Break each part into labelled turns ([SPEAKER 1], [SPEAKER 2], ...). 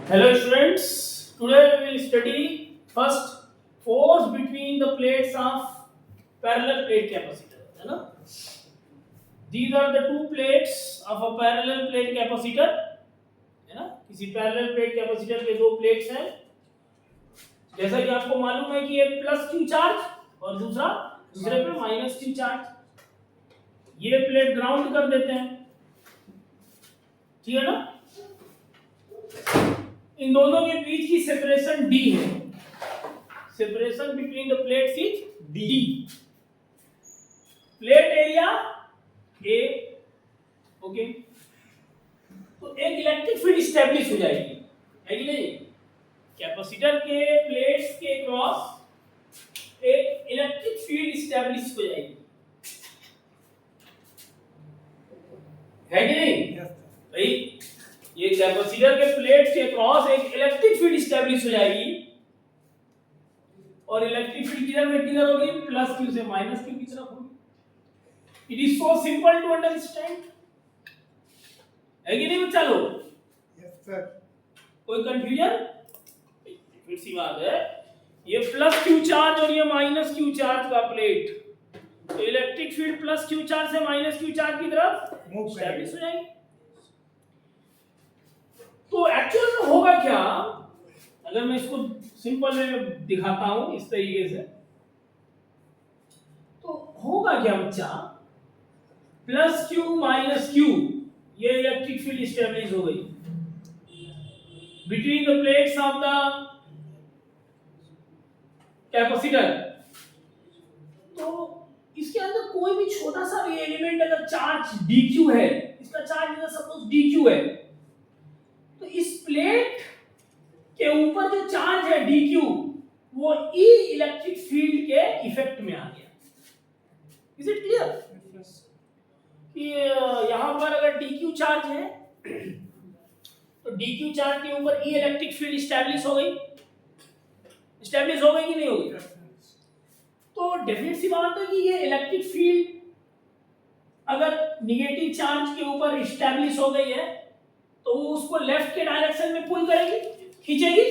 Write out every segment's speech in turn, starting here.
[SPEAKER 1] Hello students, today we will study first force between the plates of parallel plate capacitor. है ना? These are the two plates of a parallel plate capacitor. है ना? किसी parallel plate capacitor के दो plates हैं. जैसा कि आपको मालूम है कि एक प्लस क्यू चार्ज और दूसरे पे माइनस क्यू चार्ज. ये प्लेट ग्राउंड कर देते हैं. ठीक है ना? इन दोनों के बीच की सेपरेशन D है. Separation between the plates is D. Plate area A. Okay. तो एक इलेक्ट्रिक फील्ड स्टैब्लिश हो जाएगी, है कि नहीं? कैपेसिटर के प्लेट्स के क्रॉस एक इलेक्ट्रिक फील्ड स्टैब्लिश हो जाएगी, है कि नहीं? भाई ये कैपेसिटर के प्लेट्स के क्रॉस एक इलेक्ट्रिक फील्ड स्टैब्लिश हो जाएगी और इलेक्ट्रिक फील्ड किधर होगी? प्लस क्यू से माइनस क्यू की तरफ होगी. It is so simple to understand, है कि नहीं बच्चा लोग?
[SPEAKER 2] Yes sir.
[SPEAKER 1] कोई कंफ्यूजन? फिर सी बात है, ये प्लस क्यू चार्ज और ये माइनस क्यू चार्ज का प्लेट, तो electric field plus Q charge से माइनस क्यू चार्ज की तरफ
[SPEAKER 2] मूव
[SPEAKER 1] स्टैब्लिश हो जाएगी. तो एक्चुअल में होगा क्या, अगर मैं इसको सिंपल में दिखाता हूं इस तरीके से, तो होगा क्या बच्चा? प्लस क्यू माइनस क्यू, ये इलेक्ट्रिक फील्ड स्टैब्लिश हो गई between the plates of the capacitor. तो इसके अंदर कोई भी छोटा सा भी एलिमेंट अगर चार्ज dq है, इसका चार्ज अगर सपोज dq है, तो इस प्लेट के ऊपर जो चार्ज है dq वो E इलेक्ट्रिक फील्ड के इफेक्ट में आ गया. इज इट क्लियर कि यहां पर अगर dq चार्ज है तो dq चार्ज के ऊपर E इलेक्ट्रिक फील्ड स्टैब्लिश हो गई कि नहीं होगी? तो डेफिनेट सी बात है कि ये इलेक्ट्रिक फील्ड अगर निगेटिव चार्ज के ऊपर स्टैब्लिश हो गई है तो वो उसको लेफ्ट के डायरेक्शन में पुल करेगी, खींचेगी.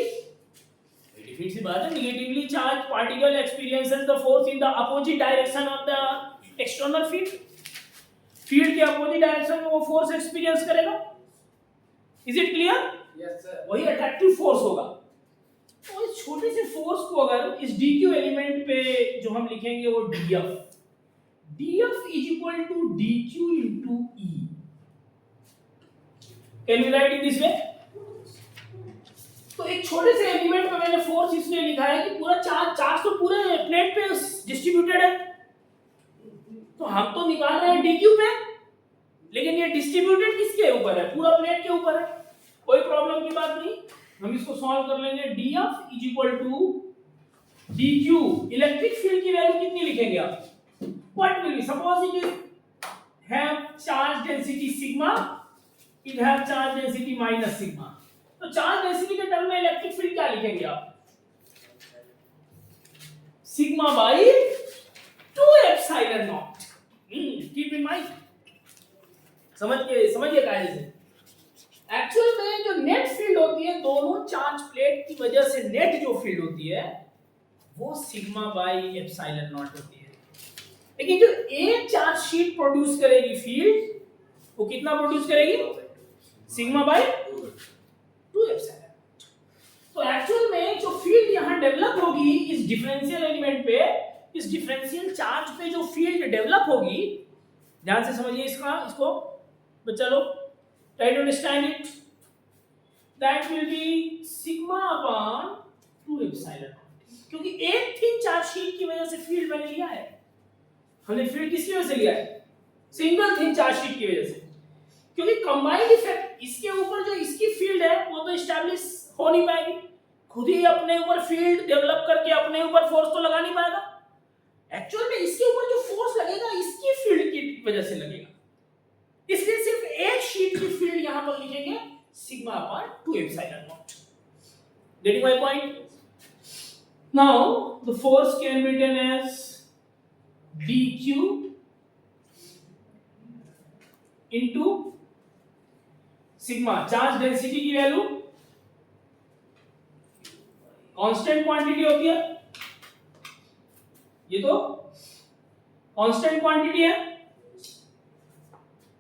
[SPEAKER 1] डेफिनेट सी बात है, negatively charge particle experiences the force in the opposite direction of the external field. Field के अपोजिट डायरेक्शन में वो फोर्स एक्सपीरियंस करेगा. Is it clear?
[SPEAKER 2] Yes sir.
[SPEAKER 1] वही अट्रैक्टिव फोर्स होगा. तो इस छोटे से फोर्स को अगर इस dq एलिमेंट पे जो हम लिखेंगे वो df is equal to dq into E. Can we write it this way? तो एक छोटे से एलिमेंट पे मैंने फोर्स इसलिए लिखा है कि पूरा चार्ज तो पूरे प्लेट पे डिस्ट्रीब्यूटेड है, तो हम तो निकाल रहे हैं dq पे, लेकिन ये डिस्ट्रीब्यूटेड किसके ऊपर है? पूरा प्लेट के ऊपर है. कोई प्रॉब्लम की बात नहीं, हम इसको सॉल्व कर लेंगे. df is equal to dq. Electric field की वैल्यू कितनी लिखेंगे आप? What will be? Suppose it is have charge density sigma, it have charge density minus sigma. तो चार्ज डेंसिटी के टर्म में इलेक्ट्रिक फील्ड क्या लिखेंगे आप? Sigma by 2 epsilon not. Keep in mind, समझिए कायदे से. एक्चुअल में जो नेट फील्ड होती है दोनों चार्ज प्लेट की वजह से, नेट जो फील्ड होती है वो सिग्मा बाई एप्सिलॉन नॉट होती है. लेकिन जो एक चार्ज शीट प्रोड्यूस करेगी फील्ड, वो कितना प्रोड्यूस करेगी? Sigma by 2 epsilon. तो एक्चुअल में जो फील्ड यहां डेवलप होगी इस डिफरेंशियल एलिमेंट पे, इस डिफरेंशियल चार्ज पे जो फील्ड डेवलप होगी, ध्यान से समझिए इसको बच्चा लोग, try to understand it. That will be sigma upon 2 epsilon. क्योंकि एक थिन चार्ज शीट की वजह से फील्ड मैंने लिया है. हमने फील्ड किसकी वजह से लिया है? सिंगल थिन चार्ज शीट की वजह से. क्योंकि कंबाइंड इफेक्ट इसके ऊपर जो इसकी फील्ड है वो तो एस्टैब्लिश हो नहीं पाएगी. खुद ही अपने ऊपर फील्ड डेवलप करके अपने ऊपर फोर्स तो लगा नहीं पाएगा. एक्चुअल में इसके ऊपर जो फोर्स लगेगा इसकी फील्ड की वजह से लगेगा. इसलिए सिर्फ एक शीट की फील्ड यहां पर लिखेंगे sigma upon 2 epsilon naught. Getting my point? Now the force can be written as dq into sigma, charge density की वैल्यू कांस्टेंट क्वांटिटी होती है, ये तो कांस्टेंट क्वांटिटी है।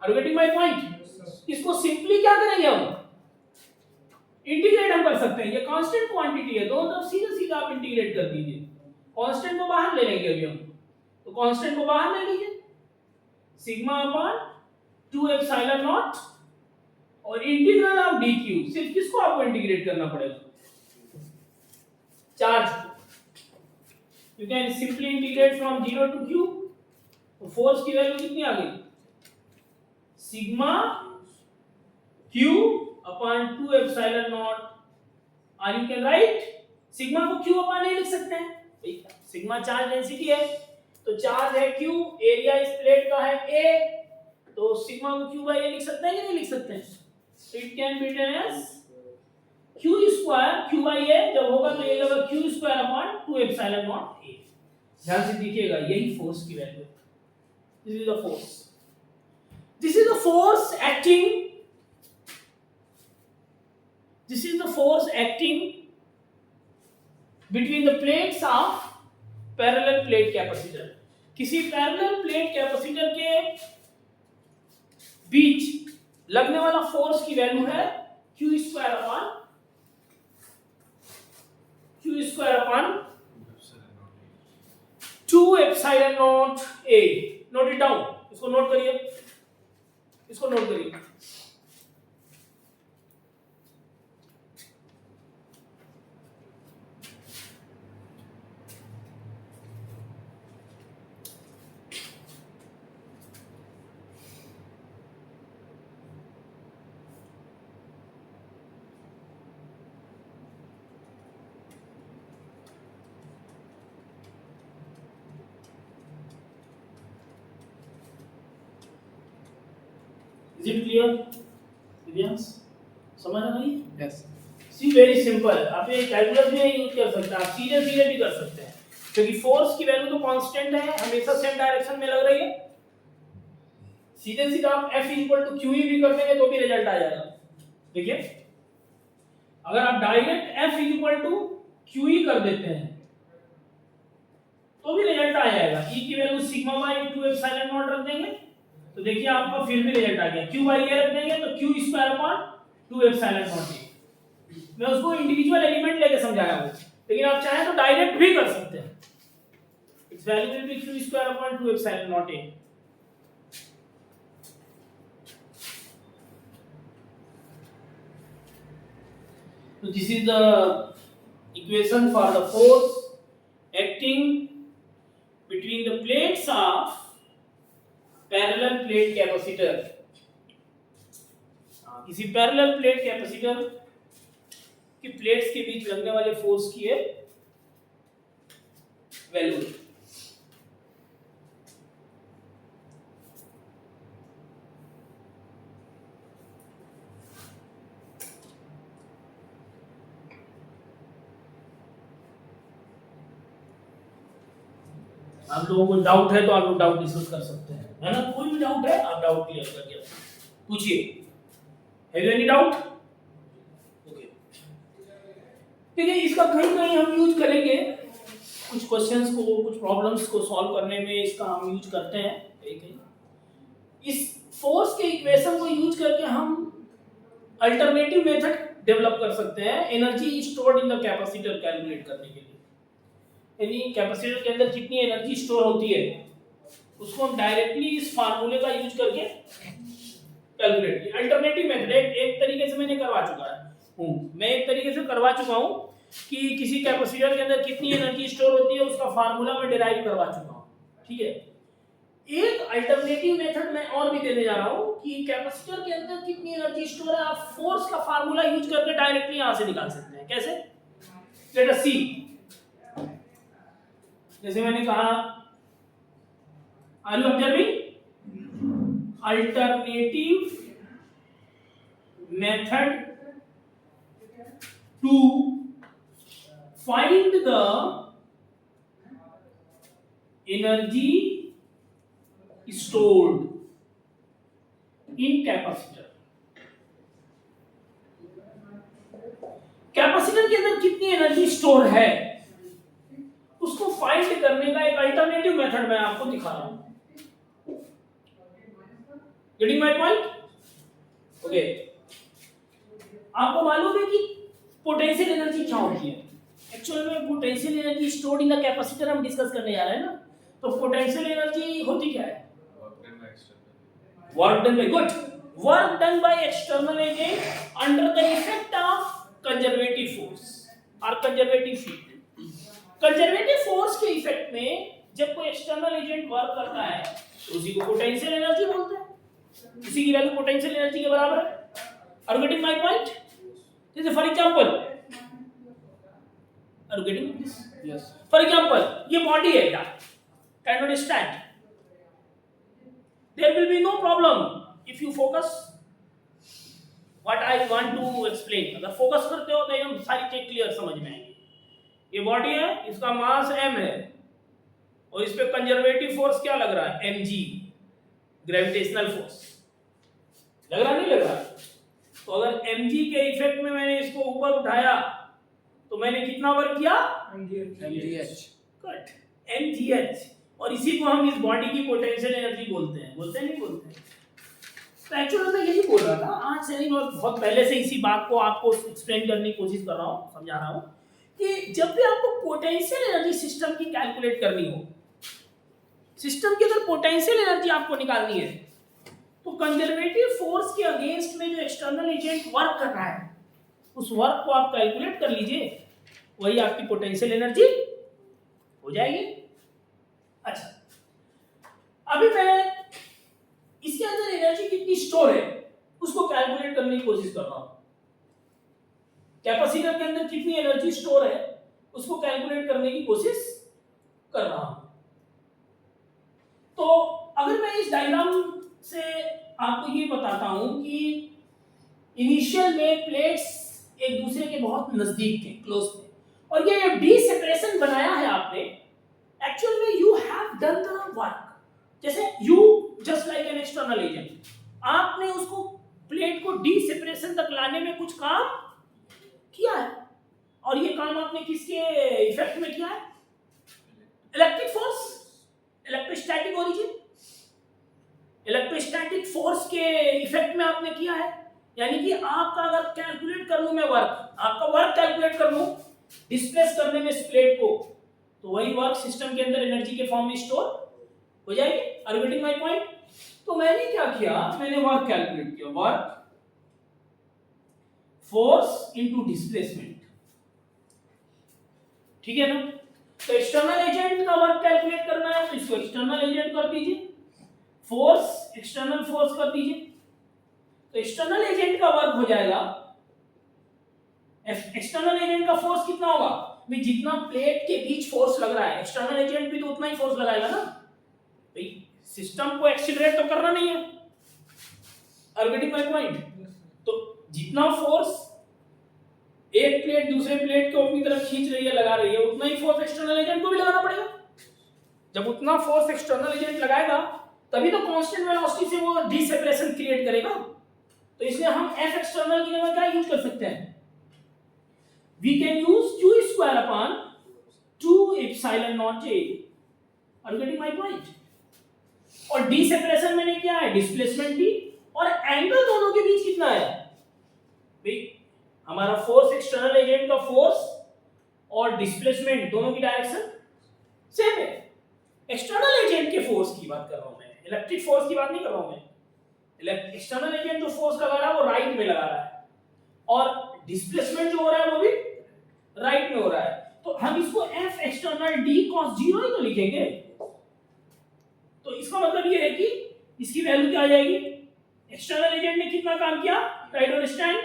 [SPEAKER 1] Are you getting my point? इसको सिंपली क्या करेंगे हम, इंटीग्रेट हम कर सकते हैं। ये कांस्टेंट क्वांटिटी है, दोनों तरफ सीधे सीधा आप इंटीग्रेट कर दीजिए। कांस्टेंट को बाहर ले लेंगे अभी हम, तो कांस्टेंट को बाहर ले लीजिए, सिग्मा अपॉन 2 एप्सिलॉन नॉट और इंटीग्रल ऑफ डी क्यू। सिर्फ किसको आपको इंटीग्रेट करना पड़ेगा, charge. You can simply integrate from 0 to q। तो फोर्स की वैल्यू कितनी आ गई, sigma q upon 2 epsilon naught. और यू कैन राइट सिग्मा को q अपॉन a लिख सकते हैं, सिग्मा चार्ज डेंसिटी है, तो चार्ज है q, एरिया इस प्लेट का है a, तो सिग्मा को q बाय a लिख सकते हैं कि नहीं लिख सकते हैं? It can be written as q square q by a, जब होगा तो ये होगा q square upon 2 epsilon naught a। ध्यान से देखिएगा, यही फोर्स की वैल्यू है। This is the force, this is the force acting, this is the force acting between the plates of parallel plate capacitor। किसी पैरेलल प्लेट कैपेसिटर के बीच लगने वाला फोर्स की वैल्यू है q square upon 2 epsilon naught a। Note it down, इसको note करिए, इसको note करिए। Is it clear? Vivians? समझ आ रही है?
[SPEAKER 2] Yes.
[SPEAKER 1] सी वेरी सिंपल। आप ये कैलकुलस में यूज कर सकते हैं, आप सीधे सीधे भी कर सकते हैं, क्योंकि फोर्स की वैल्यू तो कांस्टेंट है, हमेशा सेम डायरेक्शन में लग रही है। सीधे सीधा आप F इक्वल टू QE भी कर देंगे तो भी रिजल्ट आ जाएगा। देखिए, अगर आप direct F equal to QE कर देते हैं तो भी रिजल्ट आ जाएगा। E की value sigma bye 2 epsilon not रख देंगे तो देखिए आपका फिर भी रिजल्ट आ गया। q बाय a रख देंगे तो q square upon 2 epsilon not. मैं उसको इंडिविजुअल एलिमेंट लेके समझाया हूं, लेकिन आप चाहें तो डायरेक्ट भी कर सकते हैं। It's value will be q square upon 2 epsilon naught a। So this is the equation for the force acting between the plates of parallel plate capacitor। किसी पैरेलल प्लेट कैपेसिटर की प्लेट्स के बीच लगने वाले force की है value. आप लोगों को डाउट है तो आप लोग डाउट डिस्कस कर सकते हैं, है ना? कोई भी डाउट है आप डाउट क्लियर करके पूछिए। Have you any doubt? Okay, ठीक है। इसका कहीं कहीं हम यूज करेंगे, कुछ क्वेश्चंस को, कुछ प्रॉब्लम्स को सॉल्व करने में इसका हम यूज करते हैं कहीं कहीं। इस फोर्स के इक्वेशन को यूज करके हम अल्टरनेटिव मेथड डेवलप कर सकते हैं energy stored in the capacitor calculate करने के लिए। यानी कैपेसिटर के अंदर कितनी एनर्जी स्टोर होती है उसको हम डायरेक्टली इस फार्मूले का यूज करके कैलकुलेट किया। अल्टरनेटिव मेथड एक तरीके से मैंने करवा चुका हूं, मैं एक तरीके से करवा चुका हूं कि किसी कैपेसिटर के अंदर कितनी एनर्जी स्टोर होती है उसका फार्मूला मैं डिराइव करवा चुका हूं, ठीक है। एक अल्टरनेटिव मेथड मैं और भी देने जा रहा हूं कि कैपेसिटर के अंदर कितनी एनर्जी स्टोर है आप फोर्स का फार्मूला यूज करके डायरेक्टली यहां से निकाल सकते हैं। कैसे? Let us see. जैसे मैंने कहा, are you observing? Alternative method to find the energy stored in capacitor। Capacitor capacitor के अंदर कितनी एनर्जी स्टोर है उसको फाइंड करने का एक अल्टरनेटिव मेथड मैं आपको दिखा रहा हूं। Getting my point? ओके, आपको मालूम है कि पोटेंशियल एनर्जी क्या होती है? एक्चुअल में potential energy stored in the capacitor हम डिस्कस करने जा रहे हैं ना। तो पोटेंशियल एनर्जी होती क्या है? Work done bye good, work done by external agent under the effect of conservative force और कंजर्वेटिव फील्ड। कंजर्वेटिव फोर्स के इफेक्ट में जब कोई एक्सटर्नल एजेंट वर्क करता है तो उसी को पोटेंशियल एनर्जी बोलते हैं। इसी की वैल्यू पोटेंशियल एनर्जी के बराबर है। Are you getting my point? जैसे for example, Are you getting this? Yes. For example, ये बॉडी है यार, can you understand? There will be no problem if you focus what I want to explain. अगर focus करते हो तो एकदम सारी चीज क्लियर समझ में आएगी। ये बॉडी है, इसका मास m है और इस पे कंजर्वेटिव फोर्स क्या लग रहा है? mg, gravitational force. लग रहा नहीं लग रहा? तो अगर mg के इफेक्ट में मैंने इसको ऊपर उठाया तो मैंने कितना वर्क किया? mgh। Cut, mgh। और इसी को हम इस बॉडी की पोटेंशियल एनर्जी बोलते हैं। बोलते हैं नहीं बोलते? तो एक्चुअली मैं यही बोल रहा था, आज से नहीं बहुत पहले से इसी बात को आपको एक्सप्लेन करने की कोशिश कर रहा हूँ, समझा रहा हूँ कि जब भी आपको पोटेंशियल एनर्जी सिस्टम की कैलकुलेट करनी हो, सिस्टम के अंदर पोटेंशियल एनर्जी आपको निकालनी है, तो कंजर्वेटिव फोर्स के अगेंस्ट में जो एक्सटर्नल एजेंट वर्क कर रहा है उस वर्क को आप कैलकुलेट कर लीजिए, वही आपकी पोटेंशियल एनर्जी हो जाएगी। अच्छा, अभी मैं इसके अंदर एनर्जी कितनी स्टोर है उसको कैलकुलेट करने की कोशिश कर रहा हूं। कैपेसिटर के अंदर कितनी एनर्जी स्टोर है उसको कैलकुलेट करने की कोशिश कर रहा हूं। तो अगर मैं इस डायग्राम से आपको ये बताता हूं कि इनिशियल में प्लेट्स एक दूसरे के बहुत नजदीक थे, क्लोज थे, और ये डी सेपरेशन बनाया है आपने। एक्चुअल में you have done the work, जैसे you just like an external agent, आपने उसको प्लेट को डी सेपरेशन तक लाने में कुछ काम किया है, और ये काम आपने किसके इफेक्ट में किया है? Electric force, electrostatic origin, electrostatic force के इफेक्ट में आपने किया है। यानी कि आपका अगर कैलकुलेट कर लूं मैं वर्क, आपका वर्क कैलकुलेट कर लूं डिस्प्लेस करने में इस प्लेट को, तो वही वर्क सिस्टम के अंदर एनर्जी के फॉर्म में स्टोर हो जाएगी। Are you getting my point? तो मैंने क्या किया, मैंने वर्क कैलकुलेट किया, वर्क फोर्स इनटू डिस्प्लेसमेंट, ठीक है ना। तो एक्सटर्नल एजेंट का वर्क कैलकुलेट करना है तो इसको एक्सटर्नल एजेंट कर दीजिए, फोर्स एक्सटर्नल फोर्स कर दीजिए, तो एक्सटर्नल एजेंट का वर्क हो जाएगा। एक्सटर्नल एजेंट का फोर्स कितना होगा? भाई जितना प्लेट के बीच फोर्स लग रहा है एक्सटर्नल एजेंट भी तो उतना ही फोर्स लगाएगा ना। भाई सिस्टम को एक्सीलरेट तो करना नहीं है। Are you getting my point? तो जितना फोर्स एक प्लेट दूसरे प्लेट को अपनी तरफ खींच रही है, लगा रही है, उतना ही फोर्स एक्सटर्नल एजेंट को भी लगाना पड़ेगा। जब उतना फोर्स एक्सटर्नल एजेंट लगाएगा तभी तो कांस्टेंट वेलोसिटी से वो डी सेपरेशन क्रिएट करेगा। तो इसलिए हम F एक्सटर्नल की जगह क्या यूज कर सकते हैं? We can use Q square upon 2 epsilon naught J। Are you getting my point? और डी सेपरेशन मैंने क्या है? डिस्प्लेसमेंट डी, और एंगल दोनों के बीच कितना है? भाई हमारा फोर्स एक्सटर्नल एजेंट का फोर्स और डिस्प्लेसमेंट दोनों की डायरेक्शन सेम है। एक्सटर्नल एजेंट के फोर्स की बात कर रहा हूं मैं, इलेक्ट्रिक फोर्स की बात नहीं कर रहा हूं मैं। एक्सटर्नल एजेंट जो फोर्स लगा रहा है वो राइट में लगा रहा है, और डिस्प्लेसमेंट जो हो रहा है वो भी राइट में हो रहा है। तो हम इसको F एक्सटर्नल D cos 0 ही तो लिखेंगे। तो इसका मतलब ये है कि इसकी वैल्यू क्या आ जाएगी? एक्सटर्नल एजेंट ने कितना काम किया? Try to understand,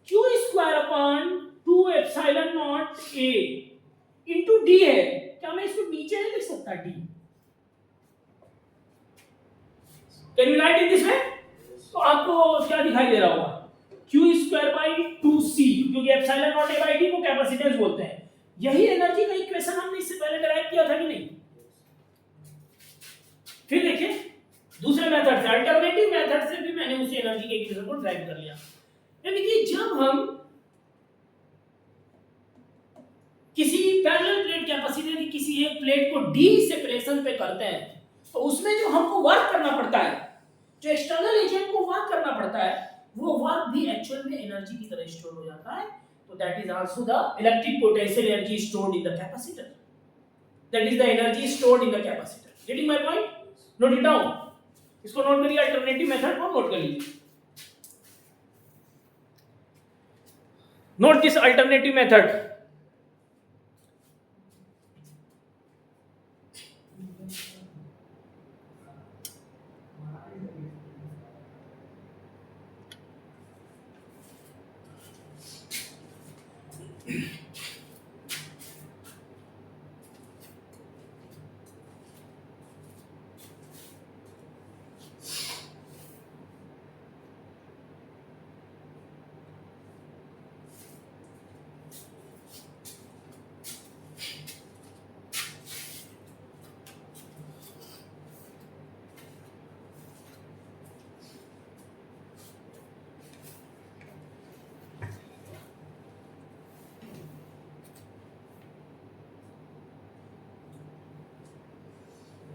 [SPEAKER 1] Q square upon 2 epsilon naught A into D है। क्या मैं इसको नीचे नहीं लिख सकता D? Can you right in this way? तो आपको क्या दिखाई दे रहा होगा? Q स्क्वायर बाई 2C, क्योंकि epsilon naught A by D को कैपेसिटेंस बोलते हैं। यही एनर्जी का इक्वेशन हमने इससे पहले डिराइव किया था कि नहीं? फिर देखिए दूसरे मेथड से, अल्टरनेटिव मेथड से भी मैंने उसी एनर्जी के इक्वेशन को डिराइव कर लिया। यानी कि जब हम किसी पैरेलल प्लेट कैपेसिटर की किसी एक प्लेट को डी सेपरेशन पे करते हैं तो उसमें जो हमको वर्क करना पड़ता है, जो एक्सटर्नल एजेंट को वर्क करना पड़ता है, वो वर्क भी एक्चुअल में एनर्जी की तरह स्टोर हो जाता है। तो that is also the electric potential energy stored in the capacitor, that is the energy stored in the capacitor. Getting my point? Note it down, इसको नोट करिए, अल्टरनेटिव मेथड को नोट कर लीजिए। Note this alternative method.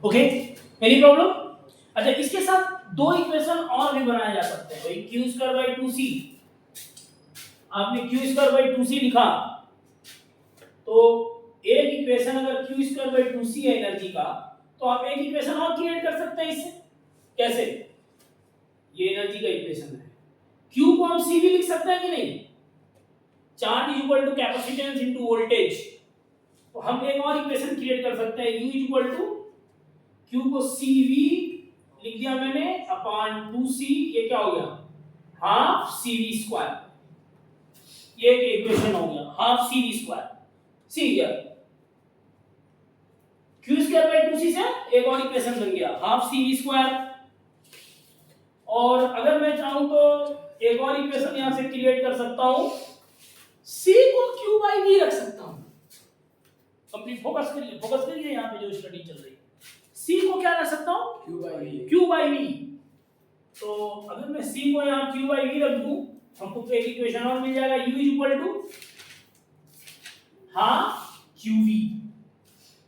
[SPEAKER 1] Okay, any problem? अच्छा, इसके साथ दो equation और भी बनाए जा सकते हैं। भाई q स्क्वायर बाई 2c, आपने q स्क्वायर बाई 2c लिखा तो एक इक्वेशन अगर q स्क्वायर बाई 2c है एनर्जी का, तो आप एक इक्वेशन और क्रिएट कर सकते हैं इससे। कैसे? ये एनर्जी का इक्वेशन है, q को हम c भी लिख सकते हैं कि नहीं? Charge is equal to capacitance into voltage. तो हम एक और इक्वेशन क्रिएट कर सकते हैं, u is equal to q को cv लिख दिया मैंने अपॉन 2c, ये क्या हो गया? Half cv square. ये एक इक्वेशन हो गया, हाफ cv स्क्वायर। सी गया q स्क्वायर बाय 2c से एक और इक्वेशन बन गया, हाफ cv स्क्वायर। और अगर मैं चाहूं तो एक और इक्वेशन यहां से क्रिएट कर सकता हूं, c को q बाय v रख सकता हूं। कंप्लीट फोकस करिए यहां पे जो स्टडी चल रही है। c को क्या रख सकता हूं? q by v। तो अगर मैं c को यहां q बाय v रख दूं, हमको एक इक्वेशन और मिल जाएगा, u is equal to half qv।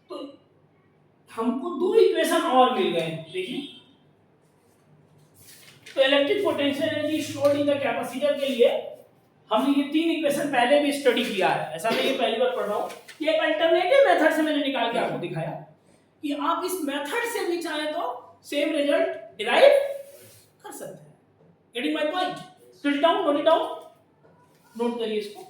[SPEAKER 1] तो हमको दो इक्वेशन और मिल गए। देखिए, तो electric potential energy stored in the capacitor के लिए हमने ये तीन इक्वेशन पहले भी स्टडी किया है, ऐसा नहीं ये पहली बार पढ़ रहा हूं। ये एक अल्टरनेटिव मेथड से मैंने निकाल के आपको दिखाया कि आप इस मेथड से भी चाहे तो सेम रिजल्ट डिराइव कर सकते हैं। Getting my point? Note down, note down, note करिए इसको।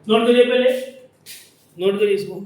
[SPEAKER 1] नोट करिए, पहले नोट करिए इसको।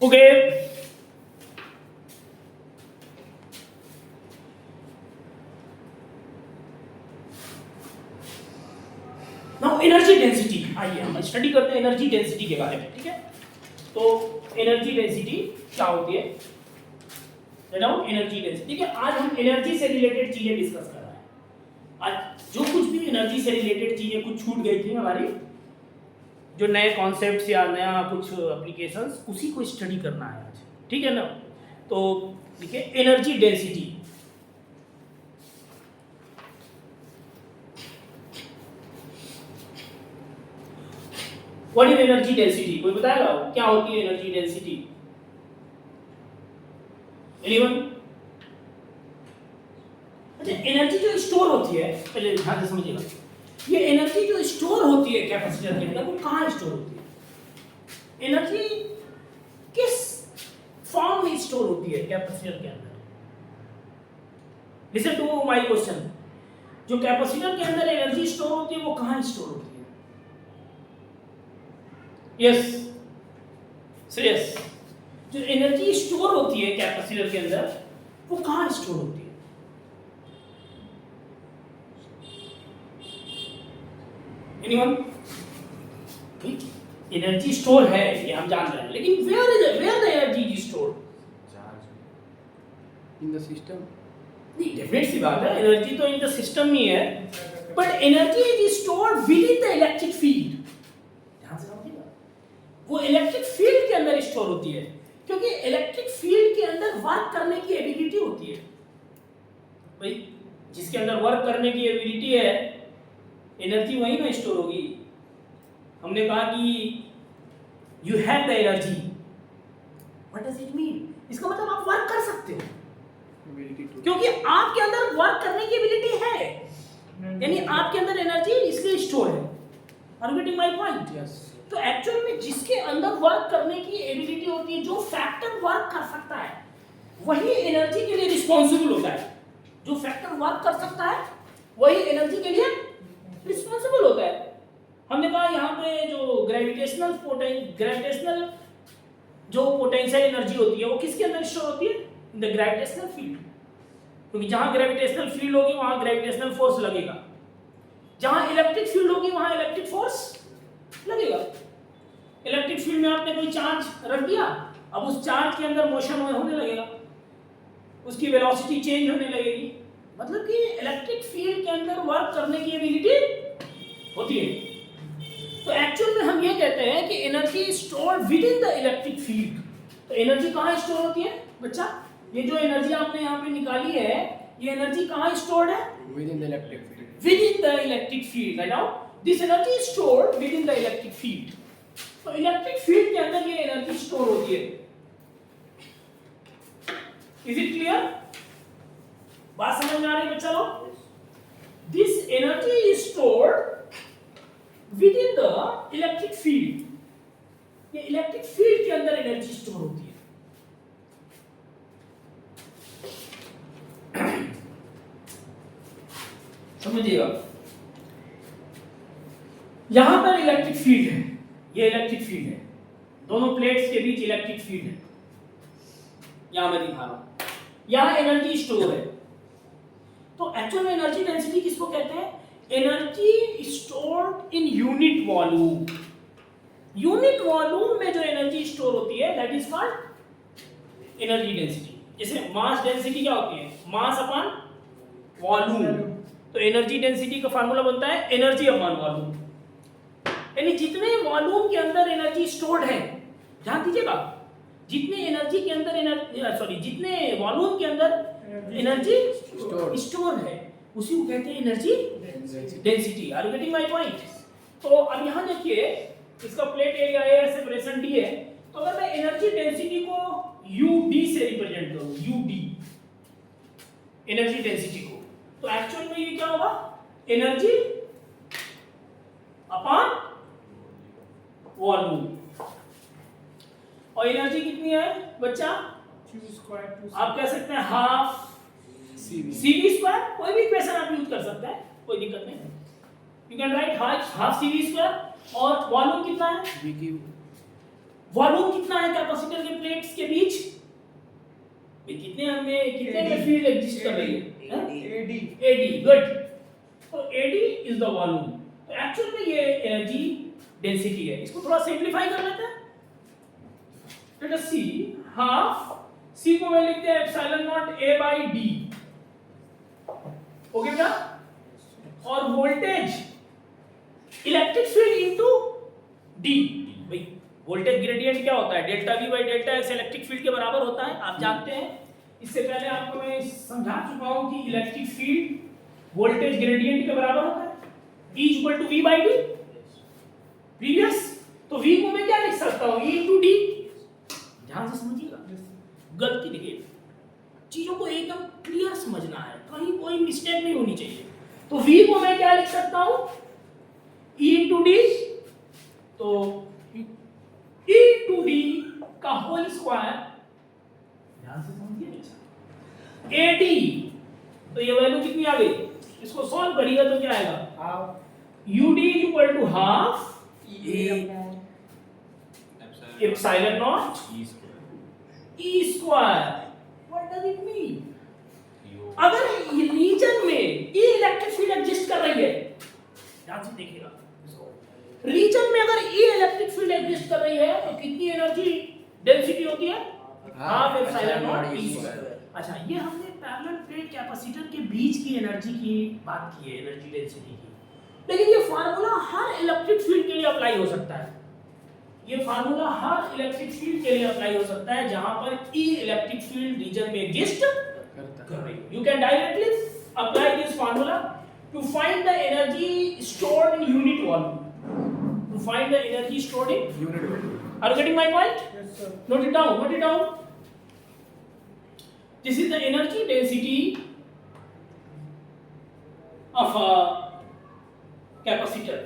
[SPEAKER 1] Okay, now energy density. आइए हम स्टडी करते हैं एनर्जी डेंसिटी के बारे में, ठीक है? तो एनर्जी डेंसिटी क्या होती है? एनर्जी डेंसिटी, ठीक है? आज हम एनर्जी से रिलेटेड चीजें डिस्कस कर रहे हैं। आज जो कुछ भी एनर्जी से रिलेटेड चीजें कुछ छूट गई थी हमारी, जो नए कॉन्सेप्ट्स या नया कुछ एप्लीकेशंस, उसी को स्टडी करना है आज, ठीक है ना? तो देखिए, energy density, what is energy density? कोई बताएगा क्या होती है एनर्जी डेंसिटी? एनीवन? अच्छा, एनर्जी जो स्टोर होती है, पहले ध्यान से समझिएगा, ये एनर्जी जो स्टोर होती है कैपेसिटर के अंदर, वो कहाँ स्टोर होती है? एनर्जी किस फॉर्म में स्टोर होती है कैपेसिटर के अंदर? लिसन टू माय क्वेश्चन, जो कैपेसिटर के अंदर एनर्जी स्टोर होती है वो कहाँ स्टोर होती है? यस श्रेयस, जो एनर्जी स्टोर होती है कैपेसिटर के अंदर वो कहाँ स्टोर होती है? एनीवन? एनर्जी स्टोर है ये हम जान रहे हैं, लेकिन where the energy is stored?
[SPEAKER 2] In the system.
[SPEAKER 1] नहीं, डेफिनेट सी बात है, एनर्जी तो इन द सिस्टम में है, but energy is stored within the electric field. ध्यान से समझिएगा, वो इलेक्ट्रिक फील्ड के अंदर स्टोर होती है, क्योंकि इलेक्ट्रिक फील्ड के अंदर वर्क करने की एबिलिटी होती है। भाई जिसके अंदर वर्क करने की एबिलिटी है, एनर्जी वहीं में स्टोर होगी। हमने कहा कि you have the energy, what does it mean? इसका मतलब आप वर्क कर सकते हो, क्योंकि आपके अंदर वर्क करने की एबिलिटी है, यानी आपके अंदर एनर्जी इसलिए स्टोर है। Are you getting my point?
[SPEAKER 2] Yes.
[SPEAKER 1] तो एक्चुअल में जिसके अंदर वर्क करने की एबिलिटी होती है, जो फैक्टर वर्क कर सकता है, वही एनर्जी के लिए रिस्पांसिबल होता है। जो फैक्टर वर्क कर सकता है वही एनर्जी के लिए रिस्पांसिबल होता है। हमने कहा यहाँ पे जो ग्रेविटेशनल जो पोटेंशियल एनर्जी होती है वो किसके अंदर स्टोर होती है? इन द ग्रेविटेशनल फील्ड, क्योंकि जहां ग्रेविटेशनल फील्ड होगी वहां ग्रेविटेशनल फोर्स लगेगा, जहां इलेक्ट्रिक फील्ड होगी वहां इलेक्ट्रिक फोर्स लगेगा। इलेक्ट्रिक फील्ड में आपने कोई चार्ज रख दिया, अब उस चार्ज के अंदर मोशन होने लगेगा, उसकी वेलोसिटी चेंज होने लगेगी, मतलब कि इलेक्ट्रिक फील्ड के अंदर वर्क करने की एबिलिटी होती है। तो एक्चुअल में हम ये कहते हैं कि energy stored within the electric field. तो एनर्जी कहाँ स्टोर होती है बच्चा? ये जो एनर्जी आपने यहाँ पे निकाली है, ये एनर्जी कहाँ स्टोर्ड है?
[SPEAKER 2] With in the electric field.
[SPEAKER 1] With in the electric field. Right now this energy is stored within the electric field. तो इलेक्ट्रिक फील्ड के अंदर ये एनर्जी स्टोर होती है। Is it clear? बात समझ में आ रही है बच्चा लोग? This energy is stored within the electric field. ये इलेक्ट्रिक फील्ड के अंदर एनर्जी स्टोर होती है। समझिएगा, यहां पर इलेक्ट्रिक फील्ड है, ये इलेक्ट्रिक फील्ड है, दोनों प्लेट्स के बीच इलेक्ट्रिक फील्ड है, यहां मैं दिखा रहा हूं, यहां एनर्जी स्टोर है। तो एक्चुअल में एनर्जी डेंसिटी किसको कहते हैं? Energy stored in unit volume. Unit volume में जो एनर्जी स्टोर होती है that is called energy density. जैसे मास डेंसिटी क्या होती है? Mass upon volume. तो एनर्जी डेंसिटी का फार्मूला बनता है एनर्जी अपॉन वॉल्यूम, यानी जितने वॉल्यूम के अंदर एनर्जी स्टोर्ड है, ध्यान दीजिएगा, जितने एनर्जी के अंदर जितने वॉल्यूम के अंदर एनर्जी स्टोर है उसी को कहते हैं energy density. Are you getting my point? तो अब यहां देखिए, इसका प्लेट एरिया है, सेपरेशन डी है, तो अगर मैं एनर्जी डेंसिटी को UD से रिप्रेजेंट करूं, UD एनर्जी डेंसिटी को, तो एक्चुअल में ये क्या होगा? Energy upon volume. और एनर्जी कितनी है बच्चा? आप कह सकते हैं हाफ CV स्क्वायर, कोई भी इक्वेशन आप यूज कर सकते हैं, कोई दिक्कत नहीं है। You can right half CV square. और वॉल्यूम कितना है? वॉल्यूम कितना है कैपेसिटर के प्लेट्स के बीच? कितने में फील्ड एग्जिस्ट कर रही है? AD। गुड। तो AD इज द वॉल्यूम। तो एक्चुअल में ये एनर्जी डेंसिटी है। इसको थोड़ा सिंपलीफाई कर लेते हैं। लेट अस सी, हाफ C को मैं लिखते हैं epsilon naught A by D। Okay बेटा? और voltage electric field into D। भाई वोल्टेज ग्रेडियंट क्या होता है? Delta V by delta X electric field के बराबर होता है, आप जानते हैं। इससे पहले आपको मैं समझा चुका हूं कि इलेक्ट्रिक फील्ड वोल्टेज ग्रेडियंट के बराबर होता है, E equal to V by D। Previous, तो V को मैं क्या लिख सकता हूं? E into D। ध्यान से समझिएगा, गलती देखिए। चीजों को एकदम क्लियर समझना है, कहीं कोई मिस्टेक नहीं होनी चाहिए। तो V को मैं क्या लिख सकता हूं, E इंटू डी, तो E इंटू डी का होल स्क्वायर, ध्यान से समझिए, AD, तो ये वैल्यू कितनी आ गई, इसको सॉल्व करिएगा तो क्या आएगा, UD is equal to half epsilon naught E square. What does it mean? अगर रीजन में E इलेक्ट्रिक फील्ड एग्जिस्ट कर रही है, ध्यान से देखिएगा, रीजन में अगर E इलेक्ट्रिक फील्ड एग्जिस्ट कर रही है तो कितनी एनर्जी डेंसिटी होती है, half epsilon naught E square. अच्छा, ये हमने पैरेलल प्लेट कैपेसिटर के बीच की एनर्जी की बात की है, एनर्जी डेंसिटी की, लेकिन ये फार्मूला हर इलेक्ट्रिक फील्ड के लिए अप्लाई हो सकता है। ये फार्मूला हर इलेक्ट्रिक फील्ड के लिए अप्लाई हो सकता है जहां पर E इलेक्ट्रिक फील्ड रीजन में एग्जिस्ट कर रही है। You can directly apply this formula to find the energy stored in unit volume, to find the energy stored in unit volume. Are you getting my point?
[SPEAKER 2] Yes, sir.
[SPEAKER 1] Note it down, note it down. This is the energy density of a capacitor.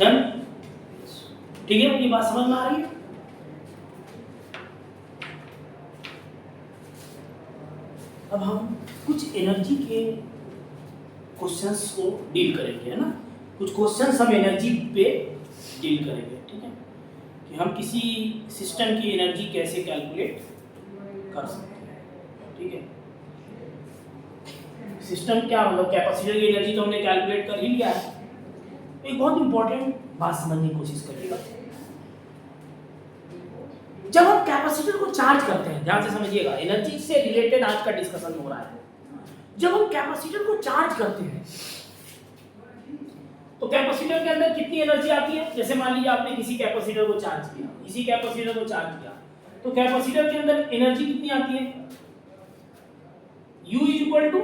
[SPEAKER 1] Done? ठीक है, ये बात समझ में आ रही है? अब हम कुछ एनर्जी के क्वेश्चंस को डील करेंगे, है ना? कुछ क्वेश्चंस हम एनर्जी पे डील करेंगे, ठीक है? कि हम किसी सिस्टम की एनर्जी कैसे कैलकुलेट कर सकते हैं, ठीक है? सिस्टम क्या मतलब, कैपेसिटर की एनर्जी तो हमने कैलकुलेट कर ही लिया है। एक बहुत इंपॉर्टेंट बात समझने की कोशिश करिएगा। जब हम कैपेसिटर को चार्ज करते हैं, ध्यान से समझिएगा, एनर्जी से रिलेटेड आज का डिस्कशन हो रहा है। जब हम कैपेसिटर को चार्ज करते हैं तो कैपेसिटर के अंदर कितनी एनर्जी आती है? जैसे मान लीजिए आपने किसी कैपेसिटर को चार्ज किया, इसी कैपेसिटर को चार्ज किया, तो कैपेसिटर के अंदर एनर्जी कितनी आती है? U is equal to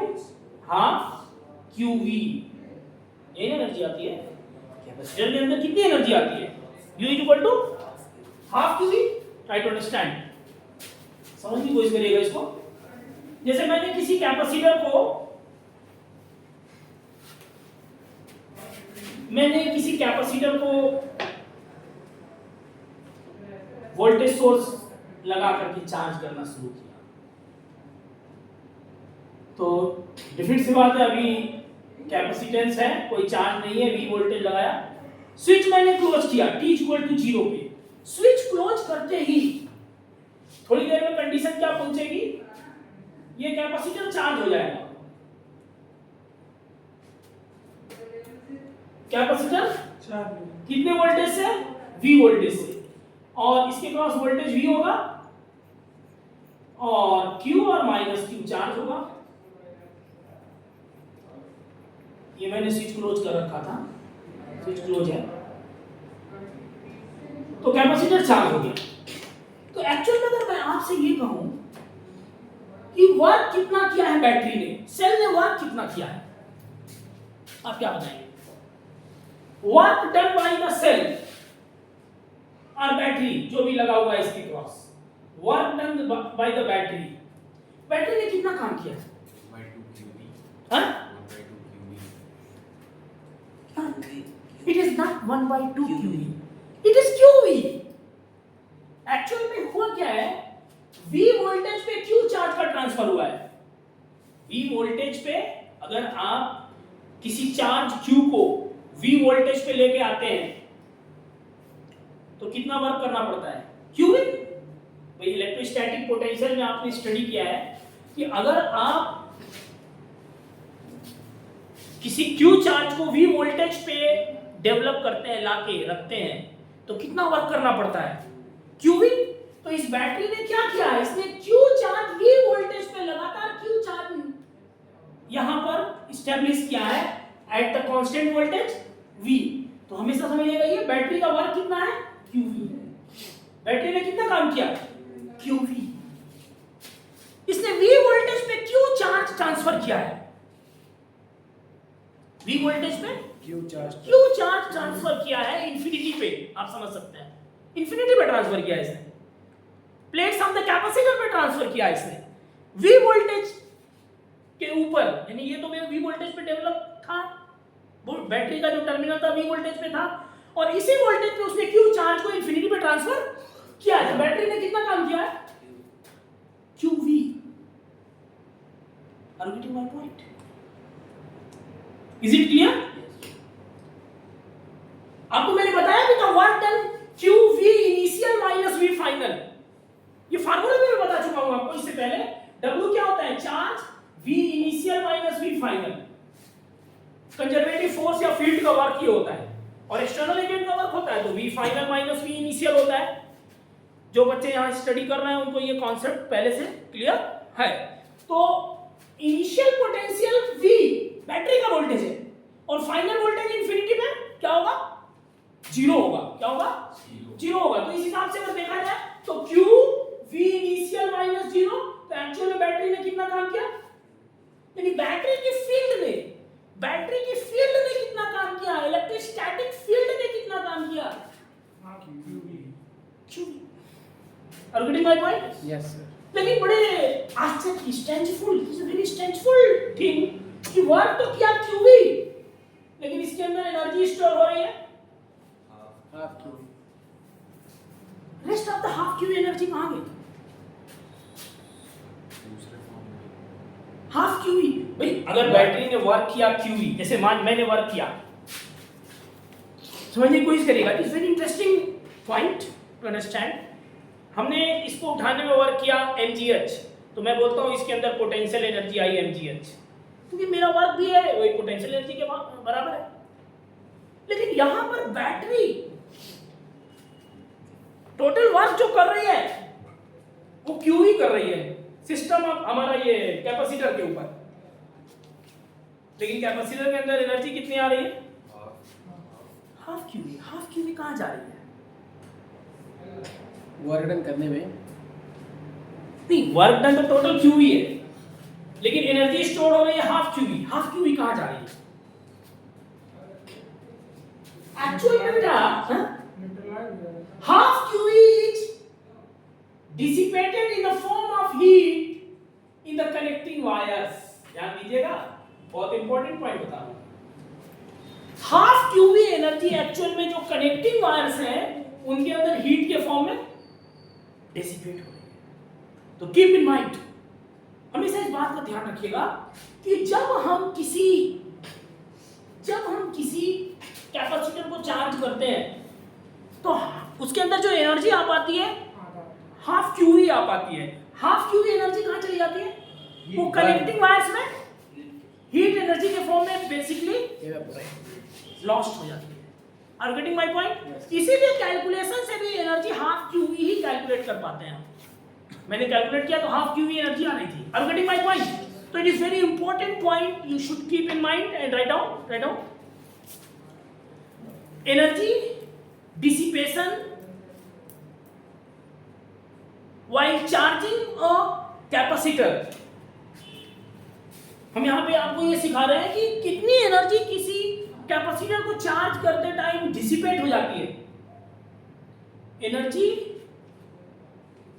[SPEAKER 1] half QV, ये एनर्जी आती है। कैपेसिटर के अंदर कितनी एनर्जी आती है? U is equal to half QV। Try to understand, समझने की कोशिश करिएगा इसको। जैसे मैंने किसी कैपेसिटर को वोल्टेज सोर्स लगा करके चार्ज करना शुरू किया, तो डिफरेंट सी बात है, अभी कैपेसिटेंस है, कोई चार्ज नहीं है, V वोल्टेज लगाया, स्विच मैंने क्लोज किया T इक्वल टू 0 पे। स्विच क्लोज करते ही थोड़ी देर में कंडीशन क्या पहुंचेगी, ये कैपेसिटर चार्ज हो जाएगा। कैपेसिटर कितने वोल्टेज से? V वोल्टेज से, और इसके क्रॉस वोल्टेज V होगा और Q और माइनस Q चार्ज होगा। ये मैंने स्विच क्लोज कर रखा था, स्विच क्लोज है, तो कैपेसिटर चार्ज हो गया। तो एक्चुअल में अगर मैं आपसे ये कहूं कि वर्क कितना किया है बैटरी ने, सेल ने वर्क कितना किया है, आप क्या बताएंगे? Work done by the cell और बैटरी जो भी लगा हुआ है इसके cross, work done by the battery, battery ने कितना काम किया? 1/2 QV। It is not 1/2 QV, it is QV। Actual में हुआ क्या है, V वोल्टेज पे Q चार्ज का ट्रांसफर हुआ है, V वोल्टेज पे अगर आप किसी चार्ज Q को V वोल्टेज पे लेके आते हैं तो कितना वर्क करना पड़ता है? Q भाई इलेक्ट्रोस्टैटिक पोटेंशियल में आपने स्टडी किया है कि अगर आप किसी Q चार्ज को V वोल्टेज पे डेवलप करते हैं, लाके रखते हैं, तो कितना वर्क करना पड़ता है? QV। तो इस बैटरी ने क्या किया है? इसने Q चार्ज V वोल्टेज पे लगातार Q चार्ज यहां पर स्टैब्लिश किया है at the constant voltage V। तो हमेशा समझिएगा ये बैटरी का वर्क कितना है? QV। बैटरी ने कितना काम किया? QV। इसने V वोल्टेज पे Q चार्ज ट्रांसफर किया है। V वोल्टेज पे
[SPEAKER 2] Q
[SPEAKER 1] चार्ज ट्रांसफर किया है इंफिनिटी पे। आप समझ सकते हैं इंफिनिटी पे ट्रांसफर किया है इसने, प्लेट्स ऑफ द कैपेसिटर पे ट्रांसफर किया है इसने V वोल्टेज के ऊपर। यानी ये तो मेरे V वोल्टेज पे डेवलप था, वो बैटरी का जो टर्मिनल था V वोल्टेज पे था, और इसी वोल्टेज पे उसने Q चार्ज को इंफिनिटी पे ट्रांसफर किया है। तो बैटरी ने कितना काम किया है? QV। Are you getting my point? Is it clear? आपको मैंने बताया कि the work done QV initial minus V final, ये फार्मूला मैं बता चुका हूं आपको इससे पहले। W क्या होता है? Charge V initial minus V final. Conservative force या फील्ड का वर्क ये होता है, और एक्सटर्नल एजेंट का वर्क होता है तो V final minus V initial होता है। जो बच्चे यहां स्टडी कर रहे हैं उनको ये कॉन्सेप्ट पहले से क्लियर है। तो इनिशियल पोटेंशियल V बैटरी का वोल्टेज है, और फाइनल वोल्टेज इंफिनिटी पे क्या होगा? जीरो होगा। क्या होगा? जीरो होगा। तो इस हिसाब से अगर देखा जाए तो Q V initial minus zero, तो एक्चुअल में बैटरी ने कितना काम किया? यानी बैटरी की फील्ड ने कितना काम किया? इलेक्ट्रोस्टैटिक फील्ड ने कितना काम किया? QV। Are you getting my point?
[SPEAKER 2] Yes sir.
[SPEAKER 1] लेकिन बड़े आश्चर्य स्ट्रेंजफुल, इट्स अ वेरी स्ट्रेंजफुल थिंग कि वर्क तो किया QV, लेकिन इसके अंदर एनर्जी स्टोर हो रही है
[SPEAKER 2] half Q।
[SPEAKER 1] Rest of the half QV energy कहां गई? Half QV। भाई अगर बैटरी ने वर्क किया QV, जैसे मान मैंने वर्क किया, समझने की कोशिश करिएगा, it's very interesting point two understand. हमने इसको उठाने में वर्क किया mgh, तो मैं बोलता हूं इसके अंदर पोटेंशियल एनर्जी आई mgh, क्योंकि मेरा वर्क भी है वही पोटेंशियल एनर्जी के बराबर है। लेकिन यहां पर बैटरी टोटल वर्क जो कर रही है वो QV कर रही है, सिस्टम ऑफ हमारा ये कैपेसिटर के ऊपर। लेकिन कैपेसिटर के अंदर एनर्जी कितनी आ रही है? Half QV। हाफ QV कहां जा रही है?
[SPEAKER 2] वर्क डन करने में
[SPEAKER 1] नहीं, वर्क डन तो टोटल QV है, लेकिन एनर्जी स्टोर हो रही है हाफ QV। हाफ QV कहां जा रही है? एक्चुअल में बेटा half QV is dissipated in the form of heat in the connecting wires। ध्यान दीजिएगा, बहुत इंपॉर्टेंट पॉइंट बता रहा हूं। हाफ QV एनर्जी एक्चुअल में जो कनेक्टिंग वायर्स हैं उनके अंदर हीट के फॉर्म में डिसिपेट हो रही है। तो कीप इन माइंड, हमेशा इस बात का ध्यान रखिएगा कि जब हम किसी कैपेसिटर को चार्ज करते हैं तो उसके अंदर जो एनर्जी आ पाती है हाफ QV आ पाती है। हाफ QV एनर्जी कहां चली जाती है? वो कनेक्टिंग वायर्स में हीट एनर्जी के फॉर्म में बेसिकली लॉस्ट हो जाती है। Are you getting my point? इसीलिए कैलकुलेशन से भी एनर्जी हाफ QV ही कैलकुलेट कर पाते हैं। मैंने कैलकुलेट किया तो हाफ QV एनर्जी आ रही थी। Are you getting my point? तो it is very important point, you should keep in mind and write down. Energy dissipation while charging a capacitor। हम यहां पे आपको ये सिखा रहे हैं कि कितनी एनर्जी किसी कैपेसिटर को चार्ज करते टाइम डिसिपेट हो जाती है। एनर्जी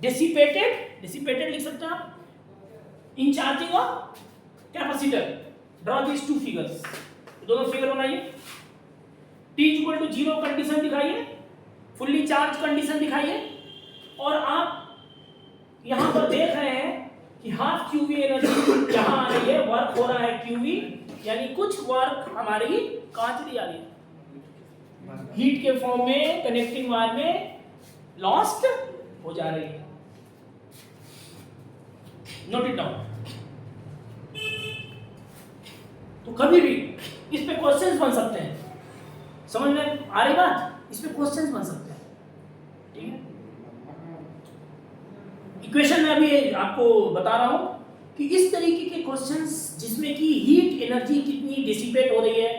[SPEAKER 1] डिसिपेटेड लिख सकते हैं आप in charging a capacitor. Draw this two figures, दोनों फिगर बनाइए। T इक्वल टू 0 कंडीशन दिखाइए, फुल्ली चार्ज कंडीशन दिखाइए, और आप यहां पर देख रहे हैं कि हाफ क्यूवी एनर्जी यहाँ आ रही है, वर्क हो रहा है क्यूवी, यानी कुछ वर्क हमारी कहाँ चली जा रही है, हीट के फॉर्म में कनेक्टिंग वायर में लॉस्ट हो जा रही है। Note it down. तो कभी भी इस पे क्वेश्चंस बन सकते हैं, समझ में आ रही बात, इस पे क्वेश्चंस बन सकते हैं, ठीक है। इक्वेशन में अभी आपको बता रहा हूं कि इस तरीके के क्वेश्चंस जिसमें कि हीट एनर्जी कितनी डिसिपेट हो रही है,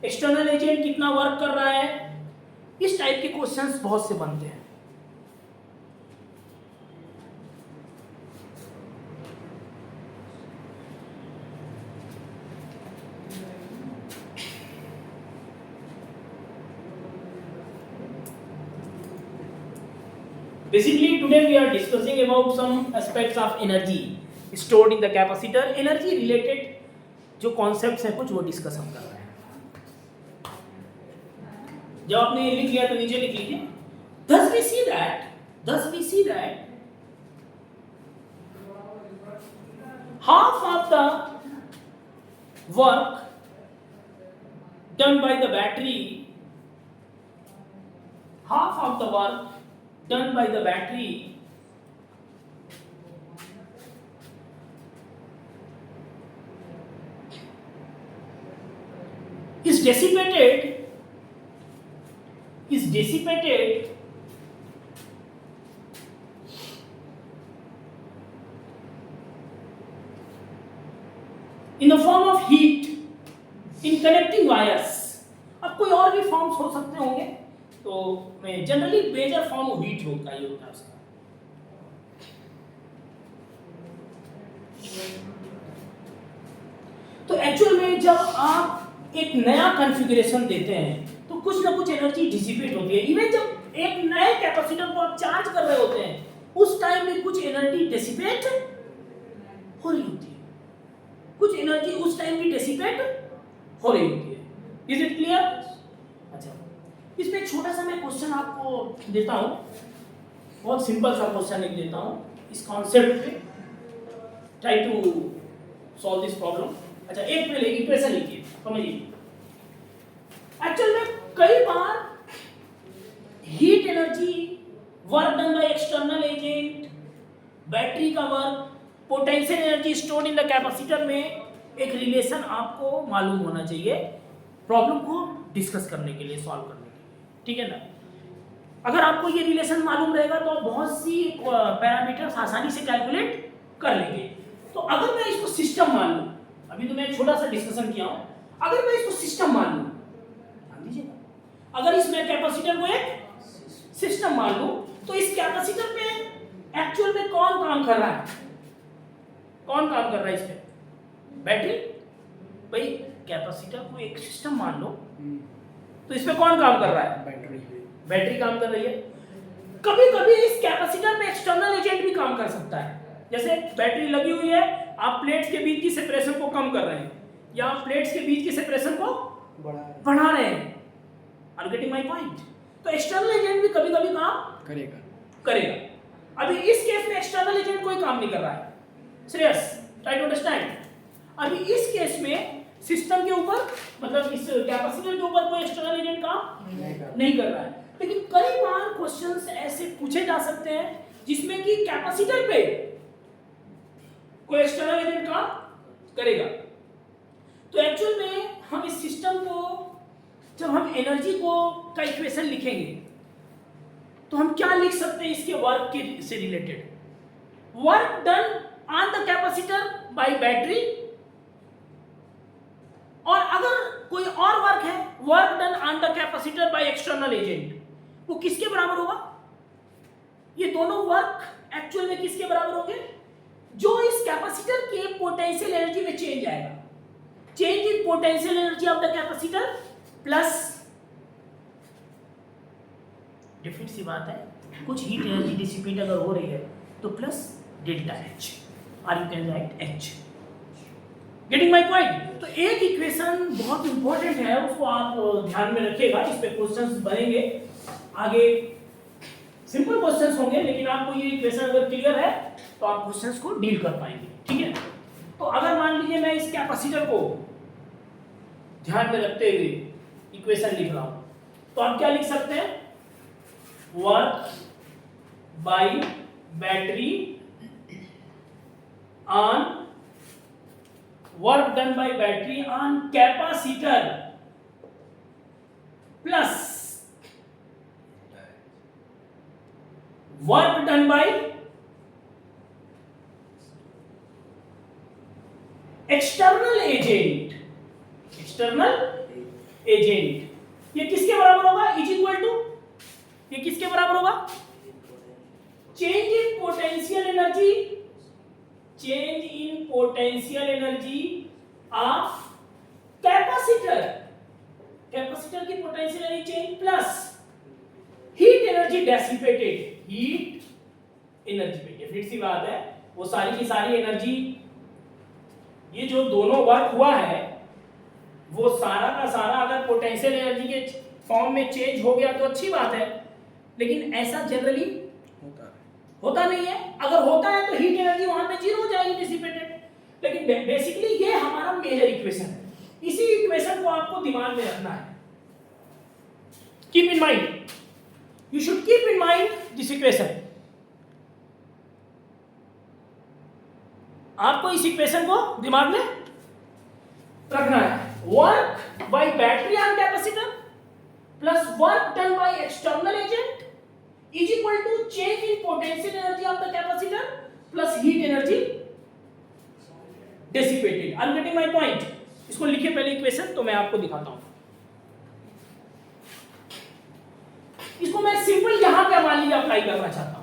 [SPEAKER 1] एक्सटर्नल एजेंट कितना वर्क कर रहा है, इस टाइप के क्वेश्चंस बहुत से बनते हैं। Basically today we are discussing about some aspects of energy stored in the capacitor. Energy related जो concepts हैं कुछ वो डिस्कस हम कर रहे हैं। जब आपने लिख लिया तो नीचे लिख लीजिए। Thus we see that half of the work done by the battery, half of the work done by the battery is dissipated in the form of heat in connecting wires. अब कोई और भी फॉर्म्स हो सकते होंगे, तो मैं generally major form heat होता ही होता है उसका। तो एक्चुअल में जब आप एक नया कॉन्फ़िगरेशन देते हैं तो कुछ ना कुछ एनर्जी डिसिपेट होती है। इवन जब एक नए कैपेसिटर को आप चार्ज कर रहे होते हैं उस टाइम में कुछ एनर्जी डिसिपेट हो रही होती है, कुछ एनर्जी उस टाइम भी डिसिपेट हो रही होती है। Is it clear? अच्छा, इसमें एक छोटा सा मैं क्वेश्चन आपको देता हूं, बहुत सिंपल सा क्वेश्चन लिख देता हूं इस कॉन्सेप्ट पे, try to solve this problem. अच्छा, एक पहले इक्वेशन लिखिए, समझिए। एक्चुअल में कई बार heat energy, work done by external agent, battery का work, potential energy stored in the capacitor में एक रिलेशन आपको मालूम होना चाहिए प्रॉब्लम को डिस्कस करने के लिए, सॉल्व करने के लिए, ठीक है ना। अगर आपको ये रिलेशन मालूम रहेगा तो आप बहुत सी पैरामीटर्स आसानी से कैलकुलेट कर लेंगे। तो अगर मैं इसको सिस्टम मान लूं, अभी तो मैं एक छोटा सा डिस्कशन किया हूं, अगर मैं इसको सिस्टम मान लूं, ध्यान दीजिएगा, अगर इसमें कैपेसिटर को एक सिस्टम मान लूं तो इस कैपेसिटर पे एक्चुअल में कौन काम कर रहा है, कौन काम कर रहा है इस पे? बैटरी। भाई कैपेसिटर को एक सिस्टम मान लो तो इस पे कौन काम कर रहा है? बैटरी काम कर रही है। कभी कभी इस कैपेसिटर में एक्सटर्नल एजेंट भी काम कर सकता है, जैसे बैटरी लगी हुई है, आप प्लेट्स के बीच की सेपरेशन को कम कर रहे हैं या आप प्लेट्स के बीच की सेपरेशन को बढ़ा रहे हैं। Are you getting my point? तो एक्सटर्नल एजेंट भी कभी कभी काम करेगा। अभी इस केस में एक्सटर्नल एजेंट कोई काम नहीं कर रहा है, श्रेयस, ट्राई टू अंडरस्टैंड। अभी इस केस में सिस्टम के ऊपर, मतलब इस कैपेसिटर के ऊपर कोई एक्सटर्नल एजेंट काम नहीं कर रहा है। लेकिन कई बार क्वेश्चंस ऐसे पूछे जा सकते हैं जिसमें कि कैपेसिटर पे कोई एक्सटर्नल एजेंट काम करेगा। तो एक्चुअल में हम इस सिस्टम को, जब हम एनर्जी को का इक्वेशन लिखेंगे तो हम क्या लिख सकते हैं इसके वर्क के से related? Work done on the capacitor bye battery, और अगर कोई और वर्क है, work done on the capacitor bye external agent, वो किसके बराबर होगा? ये दोनों वर्क एक्चुअल में किसके बराबर होंगे? जो इस कैपेसिटर के पोटेंशियल एनर्जी में चेंज आएगा, change in potential energy of the capacitor plus, different सी बात है, कुछ हीट एनर्जी डिसिपेट अगर हो रही है तो प्लस डेल्टा एच, और you can right H. Getting my point? तो एक इक्वेशन बहुत इंपॉर्टेंट है, उसको आप ध्यान में रखिएगा। इस पे क्वेश्चंस बनेंगे आगे, सिंपल क्वेश्चंस होंगे, लेकिन आपको ये इक्वेशन अगर क्लियर है तो आप क्वेश्चंस को डील कर पाएंगे, ठीक है। तो अगर मान लीजिए मैं इस कैपेसिटर को ध्यान में रखते हुए इक्वेशन लिख रहा हूं, तो आप क्या लिख सकते हैं, work by battery on work done by battery on capacitor plus work done by external agent. ये किसके बराबर होगा, इज इक्वल टू, ये किसके बराबर होगा, change in potential energy of capacitor की potential energy change plus heat energy dissipated, फिर सी बात है, वो सारी की सारी एनर्जी, ये जो दोनों वर्क हुआ है वो सारा का सारा अगर पोटेंशियल एनर्जी के फॉर्म में चेंज हो गया तो अच्छी बात है, लेकिन ऐसा जनरली होता नहीं है। अगर होता है तो हीट एनर्जी वहां पे जीरो हो जाएगी, डिसिपेटेड। लेकिन बेसिकली ये हमारा मेजर इक्वेशन है, इसी इक्वेशन को आपको दिमाग में रखना है। Keep in mind, you should keep in mind this equation. आपको इस इक्वेशन को दिमाग में रखना है। Work by battery on capacitor plus work done by external agent is equal to change in potential energy of the capacitor plus heat energy dissipated. I am getting my point. इसको लिखिए पहले equation, तो मैं आपको दिखाता हूं। इसको मैं सिंपल यहां पे मान लीजिए अप्लाई करना चाहता हूं।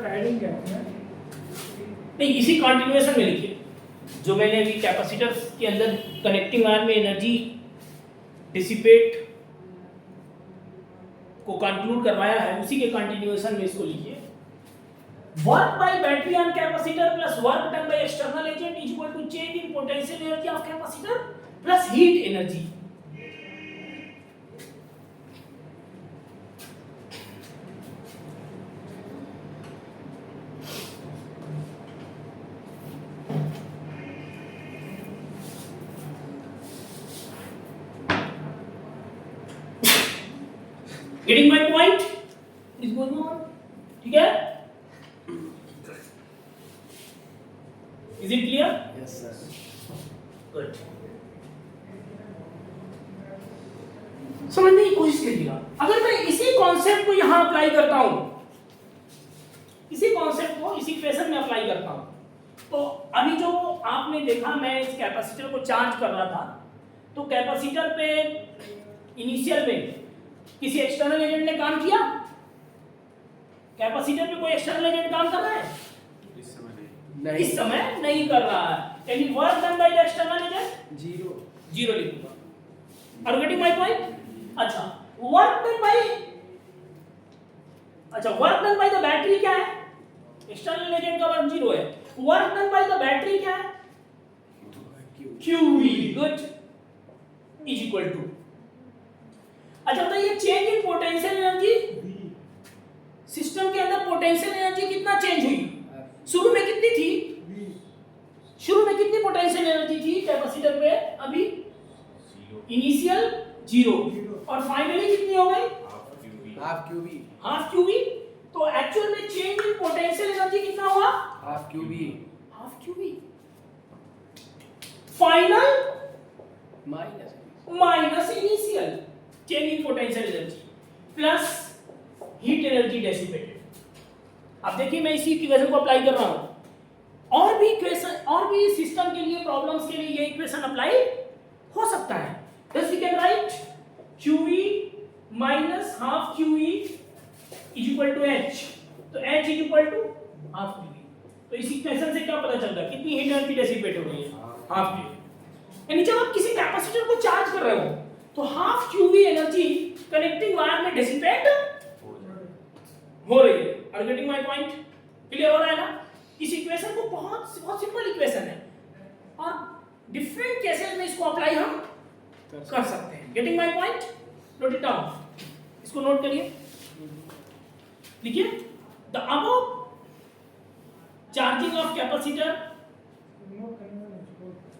[SPEAKER 2] हेडिंग क्या है?
[SPEAKER 1] नहीं, इसी कंटिन्यूएशन में लिखिए जो मैंने अभी कैपेसिटर के अंदर कनेक्टिंग वायर में एनर्जी डिसिपेट को कंक्लूड करवाया है, उसी के कंटिन्यूएशन में इसको लिखिए। Work by battery on capacitor plus work done by external agent is equal to change in potential energy of capacitor plus heat energy. Getting my point? Is going on? ठीक है? Is it clear?
[SPEAKER 2] Yes, sir.
[SPEAKER 1] Good. समझने की कोशिश कीजिएगा। अगर मैं इसी concept को यहां अप्लाई करता हूं, इसी कॉन्सेप्ट को इसी इक्वेशन में अप्लाई करता हूं, तो अभी जो आपने देखा मैं इस कैपेसिटर को चार्ज कर रहा था, तो कैपेसिटर पे इनिशियल में किसी एक्सटर्नल एजेंट ने काम किया? कैपेसिटर पे कोई एक्सटर्नल एजेंट काम कर रहा है? इस समय नहीं कर रहा है। यानी work done by the external agent zero लिखूंगा। Are getting my point? अच्छा, work done by the battery क्या है? एक्सटर्नल एजेंट का वर्क जीरो है। Work done by the battery क्या है? QV। Good, is equal to, अच्छा बताइए change in potential energy, system के अंदर पोटेंशियल एनर्जी कितना चेंज हुई? शुरू में कितनी थी? शुरू में कितनी पोटेंशियल एनर्जी थी कैपेसिटर पे? अभी इनिशियल जीरो, और फाइनली कितनी हो गई? Half qv. तो एक्चुअल में चेंज इन पोटेंशियल एनर्जी कितना हुआ? Half qv. Final minus initial change in potential energy plus heat energy dissipated. अब देखिए मैं इसी इक्वेशन को अप्लाई कर रहा हूं। और भी इक्वेशन, और भी सिस्टम के लिए, प्रॉब्लम्स के लिए ये इक्वेशन अप्लाई हो सकता है। thus we can write QV minus half QE is equal to H। तो H is equal to half QE। तो इस इक्वेशन से क्या पता चलता है कितनी हीट एनर्जी डेसिपेट हो रही है? Half QE। यानी जब आप किसी कैपेसिटर को चार्ज कर रहे हो तो half QV energy connecting wire में डेसिपेट हो रही है। Are you getting my point? Clear हो रहा है ना? इस इक्वेशन को बहुत सिंपल इक्वेशन है और डिफरेंट केसेस में इसको अप्लाई हम कर सकते हैं। Getting my point? Note it down, इसको नोट करिए, लिखिए the above charging of capacitor,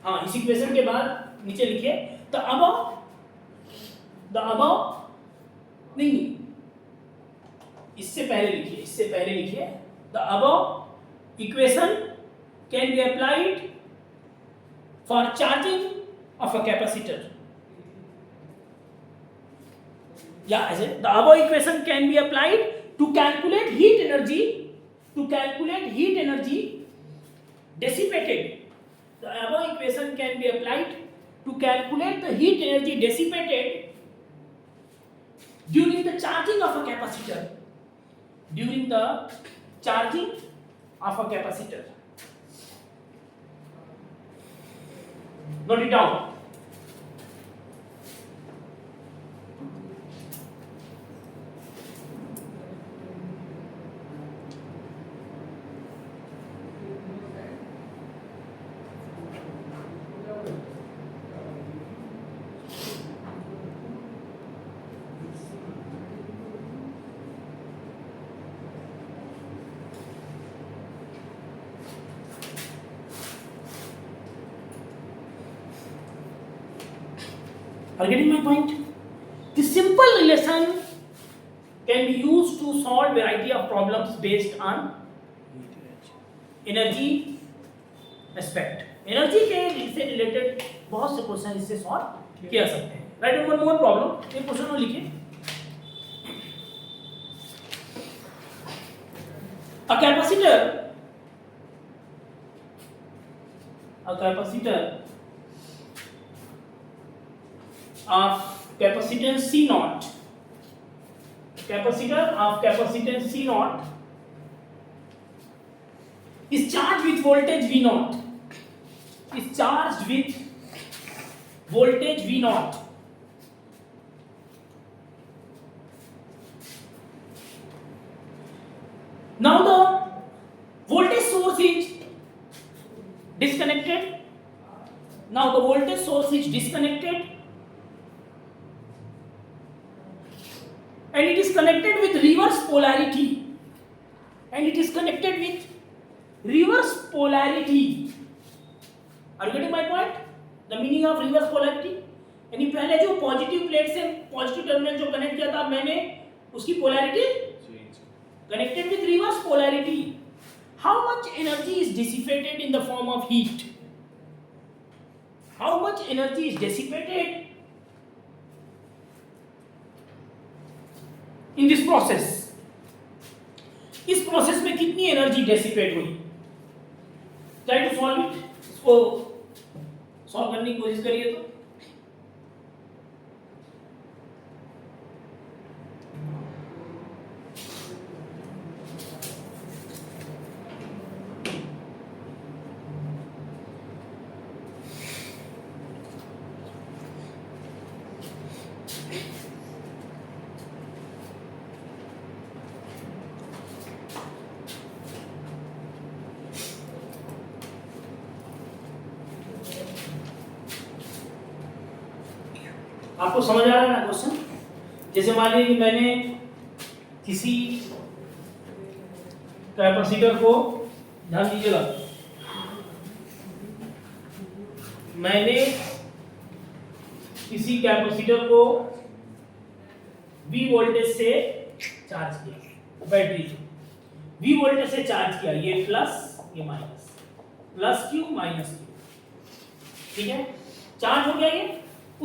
[SPEAKER 1] हाँ इस इक्वेशन के बाद नीचे लिखिए द अबव नहीं, इससे पहले लिखिए the above equation can be applied for charging of a capacitor, या ऐसे the above equation can be applied to calculate heat energy dissipated. The above equation can be applied to calculate the heat energy dissipated during the charging of a capacitor. Note it down. Are you getting my point? This simple relation can be used to solve variety of problems based on energy aspect. Energy के से related बहुत से question इससे solve किया सकते हैं. Right, one more problem, एक question में लिखिए a capacitor of capacitance C naught, capacitor of capacitance C naught is charged with voltage V naught, Now the voltage source is disconnected. And it is connected with reverse polarity. Are you getting my point? The meaning of reverse polarity? यानी पहले जो positive plate से positive terminal जो connect किया था मैंने, उसकी polarity connected with reverse polarity. How much energy is dissipated in the form of heat? How much energy is dissipated in this process? इस प्रोसेस में कितनी एनर्जी डेसिपेट हुई? Try to solve it. इसको solve करने की कोशिश करिए. तो आपको समझ आ रहा है ना क्वेश्चन? जैसे मान लीजिए कि मैंने किसी कैपेसिटर को, ध्यान दीजिएगा, मैंने किसी कैपेसिटर को V वोल्टेज से चार्ज किया, बैटरी से V वोल्टेज से चार्ज किया, ये प्लस ये minus, plus Q minus Q, ठीक है, चार्ज हो गया ये.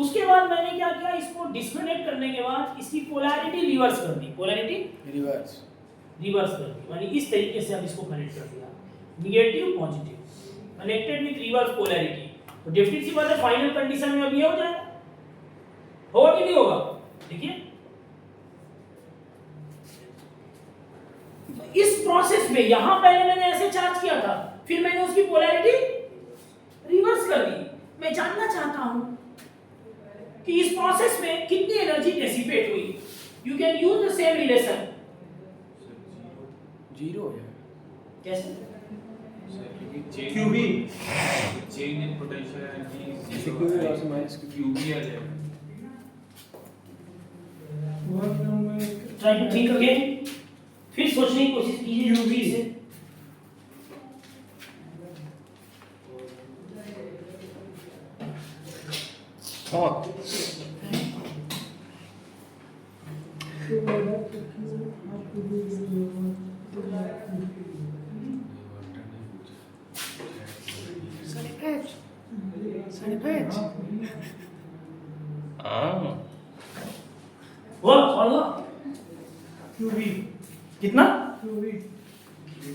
[SPEAKER 1] उसके बाद मैंने क्या किया, इसको डिस्कनेक्ट करने के बाद इसकी पोलैरिटी रिवर्स कर दी, रिवर्स कर दी, यानी इस तरीके से अब इसको कनेक्ट कर दिया, negative positive connected with reverse polarity. तो डेफिनेटली सी बात है, फाइनल कंडीशन में अब ये हो जाएगा, होगा कि नहीं होगा? देखिए इस प्रोसेस में यहां पहले मैंने ऐसे चार्ज किया था, फिर मैंने उसकी पोलैरिटी रिवर्स कर दी. मैं जानना चाहता हूं कि इस प्रोसेस में कितनी एनर्जी डेसिपेट हुई. You can use the same relation.
[SPEAKER 2] Zero है
[SPEAKER 1] कैसे?
[SPEAKER 3] QV change in potential energy zero minus QV आ जाएगा.
[SPEAKER 1] ट्राई टू थिंक अगेन, फिर सोचने की कोशिश कीजिए यूवी से। वर्क होगा क्यूबी कितना?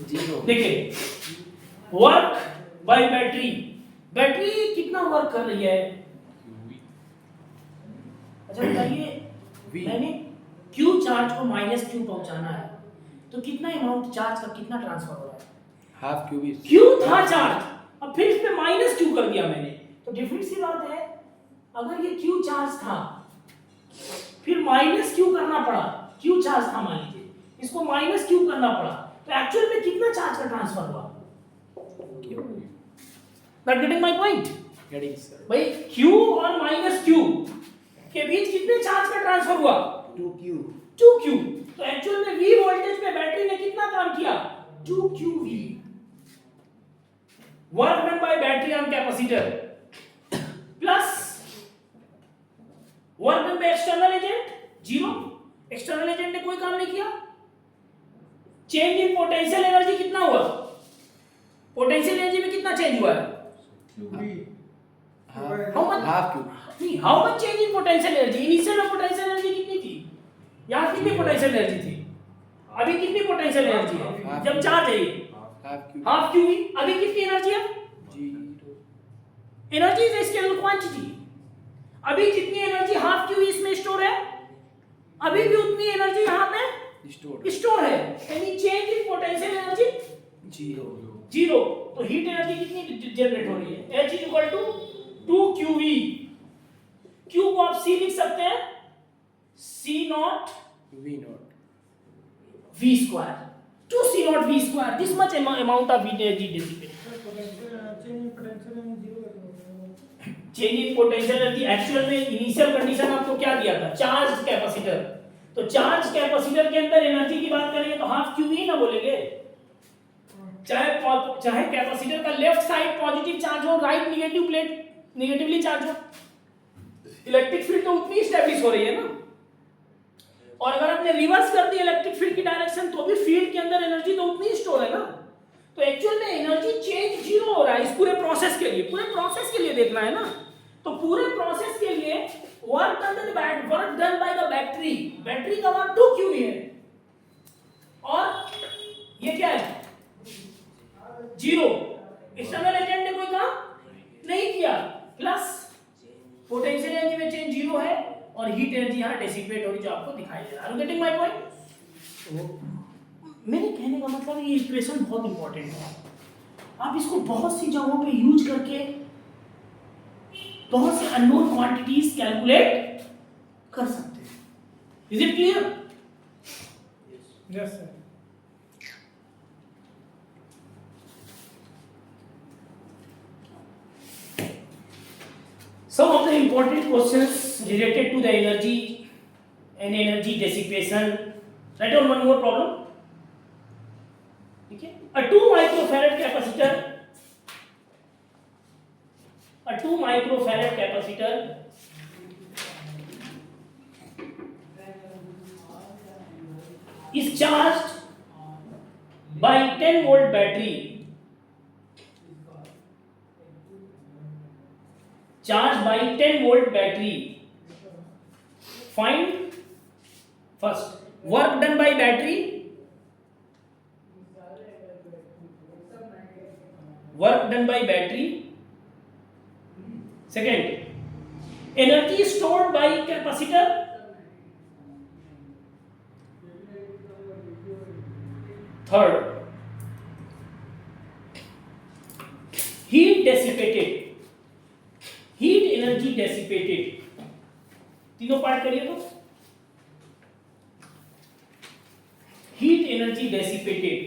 [SPEAKER 2] जीरो।
[SPEAKER 1] देखिए वर्क बाय बैटरी, बैटरी कितना वर्क कर रही है? अच्छा बताइए,
[SPEAKER 2] V।
[SPEAKER 1] मैंने Q चार्ज को माइनस Q पहुंचाना है, तो कितना अमाउंट चार्ज का कितना ट्रांसफर हो रहा है?
[SPEAKER 2] Half QV.
[SPEAKER 1] Q था चार्ज, अब फिर इस पे माइनस Q कर दिया मैंने, तो डिफरेंट सी बात है। अगर ये Q चार्ज था फिर माइनस Q करना पड़ा, Q चार्ज था मान लीजिए, इसको माइनस Q करना पड़ा, तो एक्चुअल में कितना चार्ज का ट्रांसफर हुआ? Not getting my point?
[SPEAKER 2] Getting sir.
[SPEAKER 1] भाई Q और माइनस Q के बीच कितने चार्ज का ट्रांसफर हुआ?
[SPEAKER 2] 2Q।
[SPEAKER 1] 2Q। तो एक्चुअल में V वोल्टेज पे बैटरी ने कितना काम किया? 2QV। Work done by battery on capacitor plus work done by external agent, zero. External agent ने कोई काम नहीं किया। चेंज इन पोटेंशियल एनर्जी कितना हुआ? पोटेंशियल एनर्जी में कितना चेंज हुआ है? How much?
[SPEAKER 2] Half cube.
[SPEAKER 1] नहीं, how much change in potential energy? Initial में पोटेंशियल एनर्जी कितनी थी? यहाँ कितनी पोटेंशियल एनर्जी थी? अभी कितनी पोटेंशियल एनर्जी है जब चार्ज है ये?
[SPEAKER 2] Half QV.
[SPEAKER 1] Half Q V. अभी कितनी एनर्जी है?
[SPEAKER 2] Zero.
[SPEAKER 1] Energy is a scalar quantity. अभी जितनी एनर्जी हाफ क्यू वी इसमें स्टोर है, अभी भी उतनी एनर्जी यहाँ पे स्टोर है। यानी change in potential energy
[SPEAKER 2] zero.
[SPEAKER 1] Zero. तो हीट एनर्जी कितनी जनरेट हो रही है? H is equal to 2QV। Q को आप C लिख सकते हैं, C naught
[SPEAKER 2] V naught
[SPEAKER 1] V square, 2C naught V square, this much amount of heat energy dissipated. Change in potential energy actual में इनिशियल कंडीशन आपको क्या दिया था? Charge capacitor. तो चार्ज कैपेसिटर के अंदर एनर्जी की बात करेंगे तो हाफ क्यू ही ना बोलेंगे। चाहे कैपेसिटर का लेफ्ट साइड पॉजिटिव चार्ज हो, right negative plate negatively charge हो, इलेक्ट्रिक फील्ड तो उतनी स्टैब्लिश हो रही है ना। और अगर आपने रिवर्स कर दी इलेक्ट्रिक फील्ड की डायरेक्शन, तो भी फील्ड के अंदर एनर्जी तो उतनी स्टोर है ना। तो एक्चुअल में एनर्जी चेंज जीरो हो रहा है इस पूरे प्रोसेस के लिए। पूरे प्रोसेस के लिए देखना है ना, तो पूरे प्रोसेस के लिए work done by the battery, battery का वर्क 2Q है, और ये क्या है? जीरो। एक्सटर्नल एजेंट ने कोई काम नहीं किया, प्लस पोटेंशियल एनर्जी में चेंज जीरो है, और हीट एनर्जी यहाँ डेसिपेट हो रही जो आपको दिखाई दे रहा है। Are you getting my point? मेरे कहने का मतलब ये इक्वेशन बहुत इंपॉर्टेंट है। आप इसको बहुत सी जगहों पे यूज करके बहुत से अननोन क्वांटिटीज कैलकुलेट कर सकते हैं। Is it clear?
[SPEAKER 4] Yes sir.
[SPEAKER 1] Some of the important questions related to the energy and energy dissipation. Write down one more problem. Okay? A 2 microfarad capacitor. A 2 microfarad capacitor is charged by 10 volt battery. Charged by 10 volt battery. Find first work done by battery, work done by battery. Second, energy stored by capacitor. Third, heat dissipated, heat energy dissipated. तीनों part करिए तो heat energy dissipated.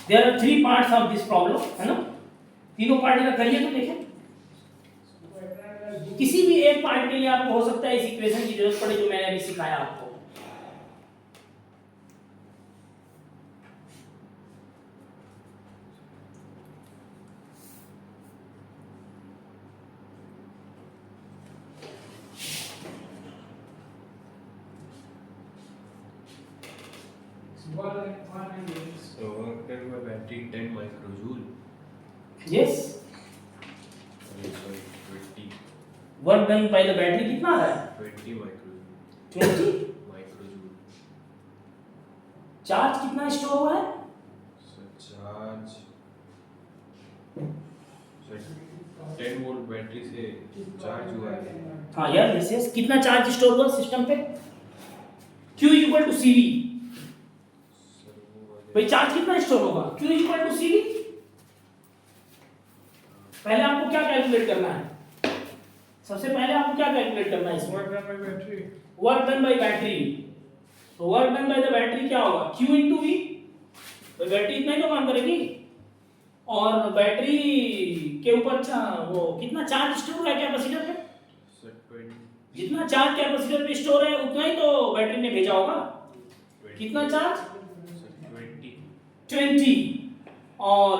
[SPEAKER 1] There are three parts of this problem, है ना? तीनों part अगर करिए तो देखें, किसी भी एक पार्ट के लिए आपको हो सकता है इस इक्वेशन की जरूरत पड़े जो मैंने अभी सिखाया आपको।
[SPEAKER 3] So work done by battery 10 microjoule.
[SPEAKER 1] Yes,
[SPEAKER 3] Sorry, 20
[SPEAKER 1] work done by the battery कितना आ रहा है?
[SPEAKER 3] 20 microjoule.
[SPEAKER 1] 20।
[SPEAKER 3] Microjoule.
[SPEAKER 1] चार्ज कितना स्टोर हुआ है?
[SPEAKER 3] So charge. So 10 volt battery से चार्ज हुआ है.
[SPEAKER 1] हाँ यार, यस यस, कितना चार्ज स्टोर हुआ सिस्टम पे? Q equal to CV। भाई चार्ज कितना स्टोर होगा? Q equal to CV। पहले आपको क्या कैलकुलेट करना है? सबसे पहले आपको क्या कैलकुलेट करना है इसमें?
[SPEAKER 4] Work done by battery.
[SPEAKER 1] Work done by battery. तो work done by the battery क्या होगा? Q into V। तो बैटरी इतना ही तो काम करेगी, और बैटरी के ऊपर वो कितना चार्ज स्टोर हुआ है कैपेसिटर पे?
[SPEAKER 3] So 20.
[SPEAKER 1] जितना चार्ज कैपेसिटर पे स्टोर है उतना ही तो बैटरी ने भेजा होगा।
[SPEAKER 3] 20.
[SPEAKER 1] कितना चार्ज?
[SPEAKER 3] So 20.
[SPEAKER 1] 20। और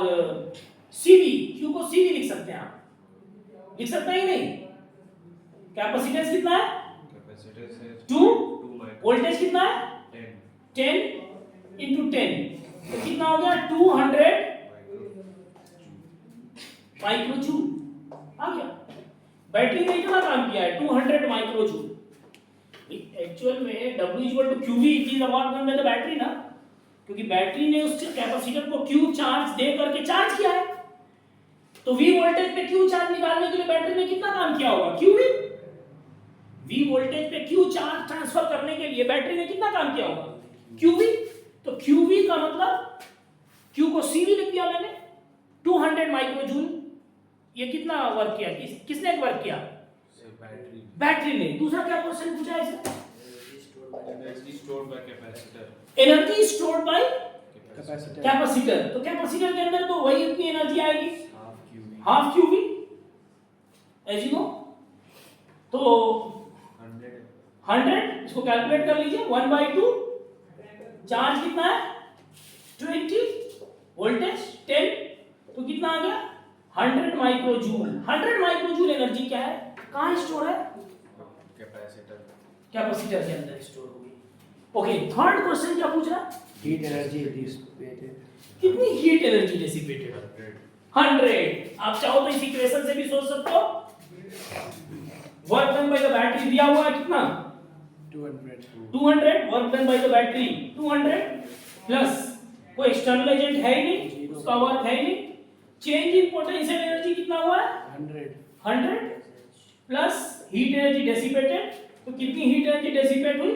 [SPEAKER 1] CV, Q को CV लिख सकते हैं आप, लिख सकते हैं ही नहीं? कैपेसिटेंस कितना है?
[SPEAKER 3] Capacitor से
[SPEAKER 1] 2।
[SPEAKER 3] 2 micro.
[SPEAKER 1] वोल्टेज कितना है?
[SPEAKER 3] 10
[SPEAKER 1] 10 into 10, तो कितना हो गया? 200 माइक्रोजूल आ गया। बैटरी ने इतना काम किया है, 200 माइक्रोजूल। एक्चुअल में W equal to QV is the work done by the battery ना, क्योंकि बैटरी ने उस कैपेसिटर को Q चार्ज दे करके चार्ज किया है। तो V वोल्टेज पे Q चार्ज निकालने के लिए बैटरी ने कितना काम किया होगा? QV। V वोल्टेज पे Q चार्ज ट्रांसफर करने के लिए बैटरी ने कितना काम किया होगा? QV। तो QV का मतलब Q को CV लिख दिया मैंने, 200 माइक्रोजूल। ये कितना वर्क किया? किसने वर्क किया?
[SPEAKER 3] So battery.
[SPEAKER 1] बैटरी ने। दूसरा क्या क्वेश्चन पूछा है इससे?
[SPEAKER 3] Energy stored by capacitor.
[SPEAKER 1] Energy stored by
[SPEAKER 2] Capacitor.
[SPEAKER 1] Capacitor. तो कैपेसिटर के अंदर तो वही इतनी एनर्जी आएगी,
[SPEAKER 3] Half QV.
[SPEAKER 1] Half QV, as you know. तो
[SPEAKER 3] 100.
[SPEAKER 1] 100, इसको कैलकुलेट कर लीजिए, 1/2। चार्ज कितना है? 20, वोल्टेज 10, तो कितना आ गया? 100 माइक्रोजूल। 100 माइक्रोजूल एनर्जी क्या है? कहाँ स्टोर है?
[SPEAKER 3] Capacitor.
[SPEAKER 1] कैपेसिटर के अंदर स्टोर होगी। ओके, थर्ड क्वेश्चन क्या पूछ रहा है?
[SPEAKER 2] Heat energy dissipated.
[SPEAKER 1] कितनी हीट एनर्जी डिसिपेटेड?
[SPEAKER 3] 100.
[SPEAKER 1] 100। आप चाहो तो इस इक्वेशन से भी सोच सकते हो। Work done by the battery दिया हुआ है कितना?
[SPEAKER 2] 200.
[SPEAKER 1] 200। Work done by the battery 200 plus कोई एक्सटर्नल एजेंट है ही नहीं, उसका वर्क है ही नहीं। चेंज इन पोटेंशियल एनर्जी कितना हुआ है?
[SPEAKER 2] 100.
[SPEAKER 1] 100 प्लस हीट एनर्जी डेसिपेटेड। तो कितनी हीट एनर्जी डेसिपेट हुई?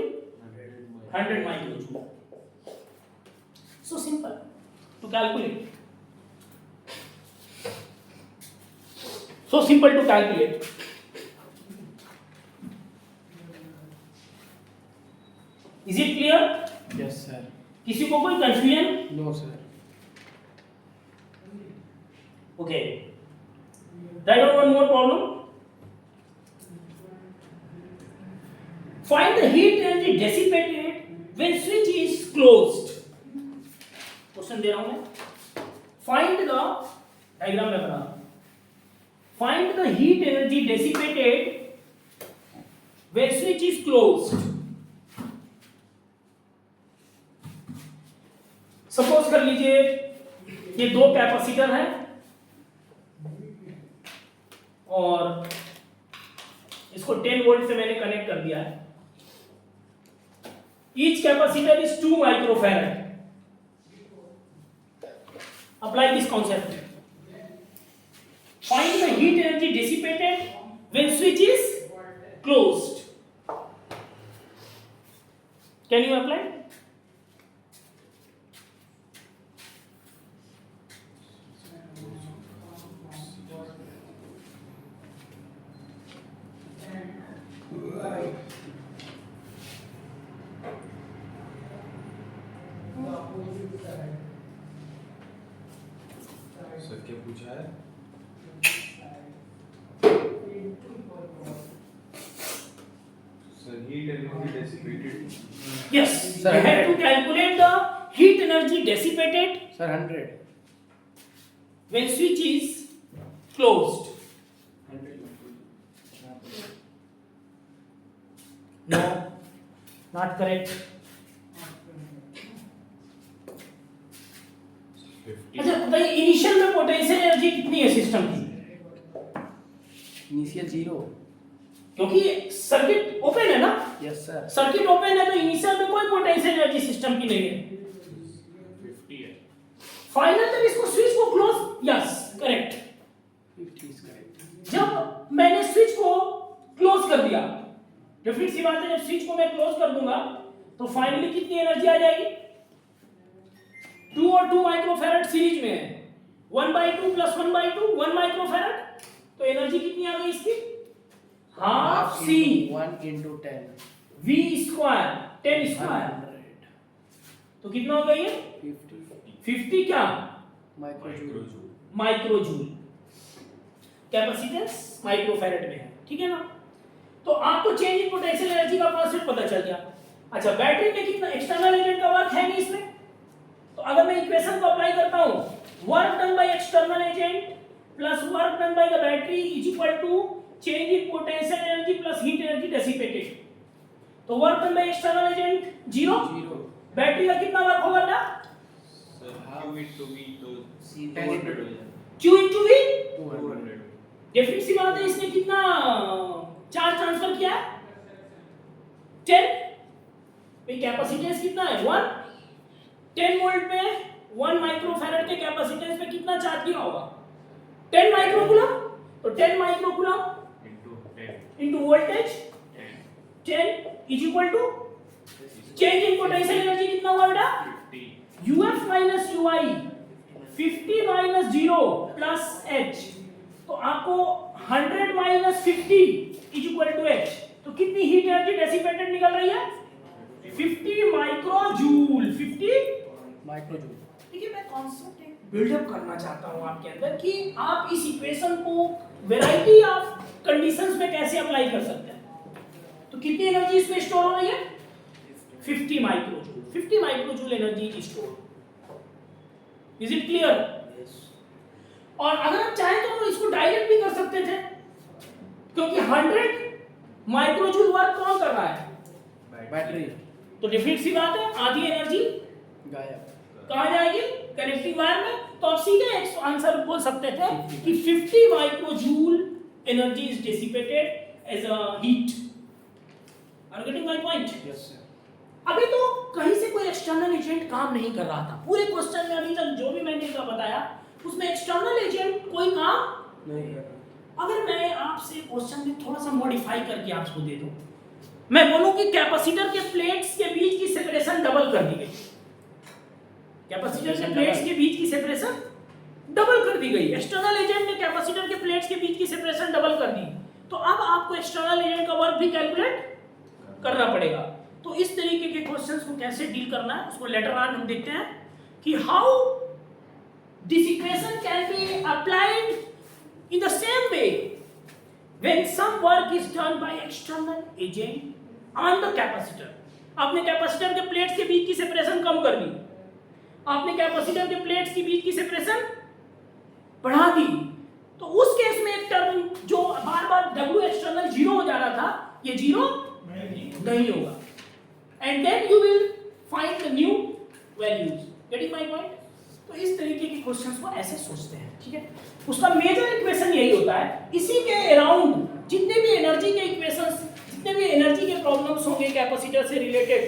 [SPEAKER 1] 100 microjoule. So simple to calculate, so simple to calculate. Is it clear?
[SPEAKER 2] Yes, sir.
[SPEAKER 1] किसी को कोई confusion?
[SPEAKER 2] No, sir.
[SPEAKER 1] Okay. Write down one more problem. Find the heat energy dissipated when switch is closed. Question दे रहा हूं मैं। Find the diagram में बना। Find the heat energy dissipated when switch is closed. Suppose कर लीजिए ये दो कैपेसिटर हैं और इसको 10 वोल्ट से मैंने कनेक्ट कर दिया है। Each capacitor is 2 microfarad. Apply this concept. Find the heat energy dissipated when switch is closed. Can you apply?
[SPEAKER 3] Sir क्या पूछा है? Sir heat energy dissipated.
[SPEAKER 1] Yes,
[SPEAKER 2] Sir,
[SPEAKER 1] you have to calculate the heat energy dissipated
[SPEAKER 2] Sir, 100.
[SPEAKER 1] when switch is closed. No, not correct.
[SPEAKER 3] 50.
[SPEAKER 1] अच्छा भाई initial में potential energy कितनी है system की?
[SPEAKER 2] Initial 0.
[SPEAKER 1] क्योंकि सर्किट ओपन है ना,
[SPEAKER 2] Yes, sir.
[SPEAKER 1] सर्किट ओपन है तो इनिशियल में कोई पोटेंशियल एनर्जी सिस्टम की नहीं है।
[SPEAKER 3] 50 है.
[SPEAKER 1] फाइनल तक इसको स्विच को close, yes correct.
[SPEAKER 2] 50 is correct.
[SPEAKER 1] जब मैंने स्विच को क्लोज कर दिया, डेफिनेट सी बात है जब स्विच को मैं क्लोज कर दूंगा तो फाइनली कितनी एनर्जी आ जाएगी? 2 और 2 माइक्रोफैराड सीरीज में है, 1/2 प्लस 1/2 1 माइक्रोफैराड, तो एनर्जी कितनी आ गई इसकी? Half
[SPEAKER 2] Half
[SPEAKER 1] C
[SPEAKER 2] into 1 into 10.
[SPEAKER 1] V square 10 square,
[SPEAKER 2] 100.
[SPEAKER 1] तो कितना हो गया ये?
[SPEAKER 2] 50.
[SPEAKER 1] 50 क्या?
[SPEAKER 2] Microjoule.
[SPEAKER 1] माइक्रोजूल। कैपेसिटेंस माइक्रोफैराड में है, ठीक है ना? तो आपको चेंज इन पोटेंशियल एनर्जी का कॉन्सेप्ट पता चल गया। अच्छा, बैटरी में कितना एक्सटर्नल एजेंट का वर्क है नहीं इसमें, तो अगर मैं इक्वेशन को अप्लाई करता हूं, work done by external agent plus work done by the battery is equal to change in potential energy plus heat energy dissipated. तो work done by external agent 0,
[SPEAKER 2] 0.
[SPEAKER 1] Battery का कितना वर्क होगा ना?
[SPEAKER 3] Sir Q into V तो
[SPEAKER 2] 10 into 2.
[SPEAKER 1] Q into V,
[SPEAKER 2] 200.
[SPEAKER 1] Definite सी बात है इसने कितना चार्ज ट्रांसफर किया है? 10। भाई कैपेसिटेंस कितना है? 1। 10 वोल्ट में 1 माइक्रोफैराड के कैपेसिटेंस पे कितना चार्ज किया होगा? 10 माइक्रोकूलम। तो 10 microcoulomb
[SPEAKER 3] into 10.
[SPEAKER 1] Into voltage 10 is equal to change in potential energy कितना हुआ बेटा?
[SPEAKER 3] 50.
[SPEAKER 1] UF minus UI 50 minus 0 plus H, तो आपको 100 minus 50 is equal to H, तो कितनी हीट एनर्जी डेसिपेटेड निकल रही है? 50 माइक्रोजूल। 50
[SPEAKER 2] Microjoule.
[SPEAKER 1] देखिए मैं कॉन्सेप्ट एक बिल्डअप करना चाहता हूं आपके अंदर कि आप इस इक्वेशन को वैरायटी ऑफ कंडीशंस में कैसे अप्लाई कर सकते हैं। तो कितनी एनर्जी इसमें स्टोर हो रही है? 50 माइक्रोजूल। 50 microjoule energy is store. Is it clear?
[SPEAKER 2] Yes.
[SPEAKER 1] और अगर आप चाहें तो इसको डायरेक्ट भी कर सकते थे, क्योंकि 100 माइक्रोजूल वर्क कौन कर रहा है?
[SPEAKER 2] Battery.
[SPEAKER 1] तो डिफरेंट सी बात है, आधी एनर्जी
[SPEAKER 2] गायब.
[SPEAKER 1] कहाँ जाएगी? कनेक्टिंग वायर में। तो आप सीधे एक आंसर बोल सकते थे कि 50 microjoule energy is dissipated as a heat. Are getting my point?
[SPEAKER 2] Yes, sir.
[SPEAKER 1] अभी तो कहीं से कोई एक्सटर्नल एजेंट काम नहीं कर रहा था। पूरे क्वेश्चन में अभी तक जो भी मैंने का बताया उसमें एक्सटर्नल एजेंट कोई काम
[SPEAKER 2] नहीं कर रहा.
[SPEAKER 1] अगर मैं आपसे क्वेश्चन में थोड़ा सा मॉडिफाई करके आपको दे दूं, मैं बोलूं कि कैपेसिटर के प्लेट्स के बीच की सेपरेशन डबल कर दी गई। कैपेसिटर के प्लेट्स के बीच की सेपरेशन डबल कर दी गई। एक्सटर्नल एजेंट ने कैपेसिटर के प्लेट्स के बीच की सेपरेशन डबल कर दी, तो अब आपको एक्सटर्नल एजेंट का वर्क भी कैलकुलेट करना पड़ेगा। तो इस तरीके के क्वेश्चंस को कैसे डील करना है उसको लेटर ऑन हम देखते हैं कि how this equation can be applied in the same way when some work is done by external agent on the capacitor। आपने कैपेसिटर के प्लेट्स के बीच की सेपरेशन कम कर दी, आपने कैपेसिटर के प्लेट्स के बीच की सेपरेशन बढ़ा दी, तो उस केस में एक टर्म जो बार बार W एक्सटर्नल 0 हो जा रहा था, ये 0 नहीं होगा, and then you will find the new values. Getting my point? तो इस तरीके के क्वेश्चंस को ऐसे सोचते हैं, ठीक है। उसका मेजर इक्वेशन यही होता है, इसी के अराउंड जितने भी एनर्जी के इक्वेशंस, जितने भी एनर्जी के प्रॉब्लम्स होंगे कैपेसिटर से रिलेटेड,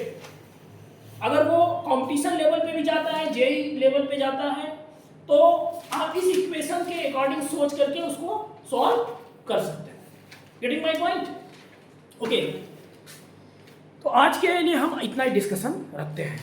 [SPEAKER 1] अगर वो कंपटीशन लेवल पे भी जाता है, जेई लेवल पे जाता है, तो आप इस इक्वेशन के अकॉर्डिंग सोच करके उसको सॉल्व कर सकते हैं। Getting my point? ओके, तो आज के लिए हम इतना ही डिस्कशन रखते हैं।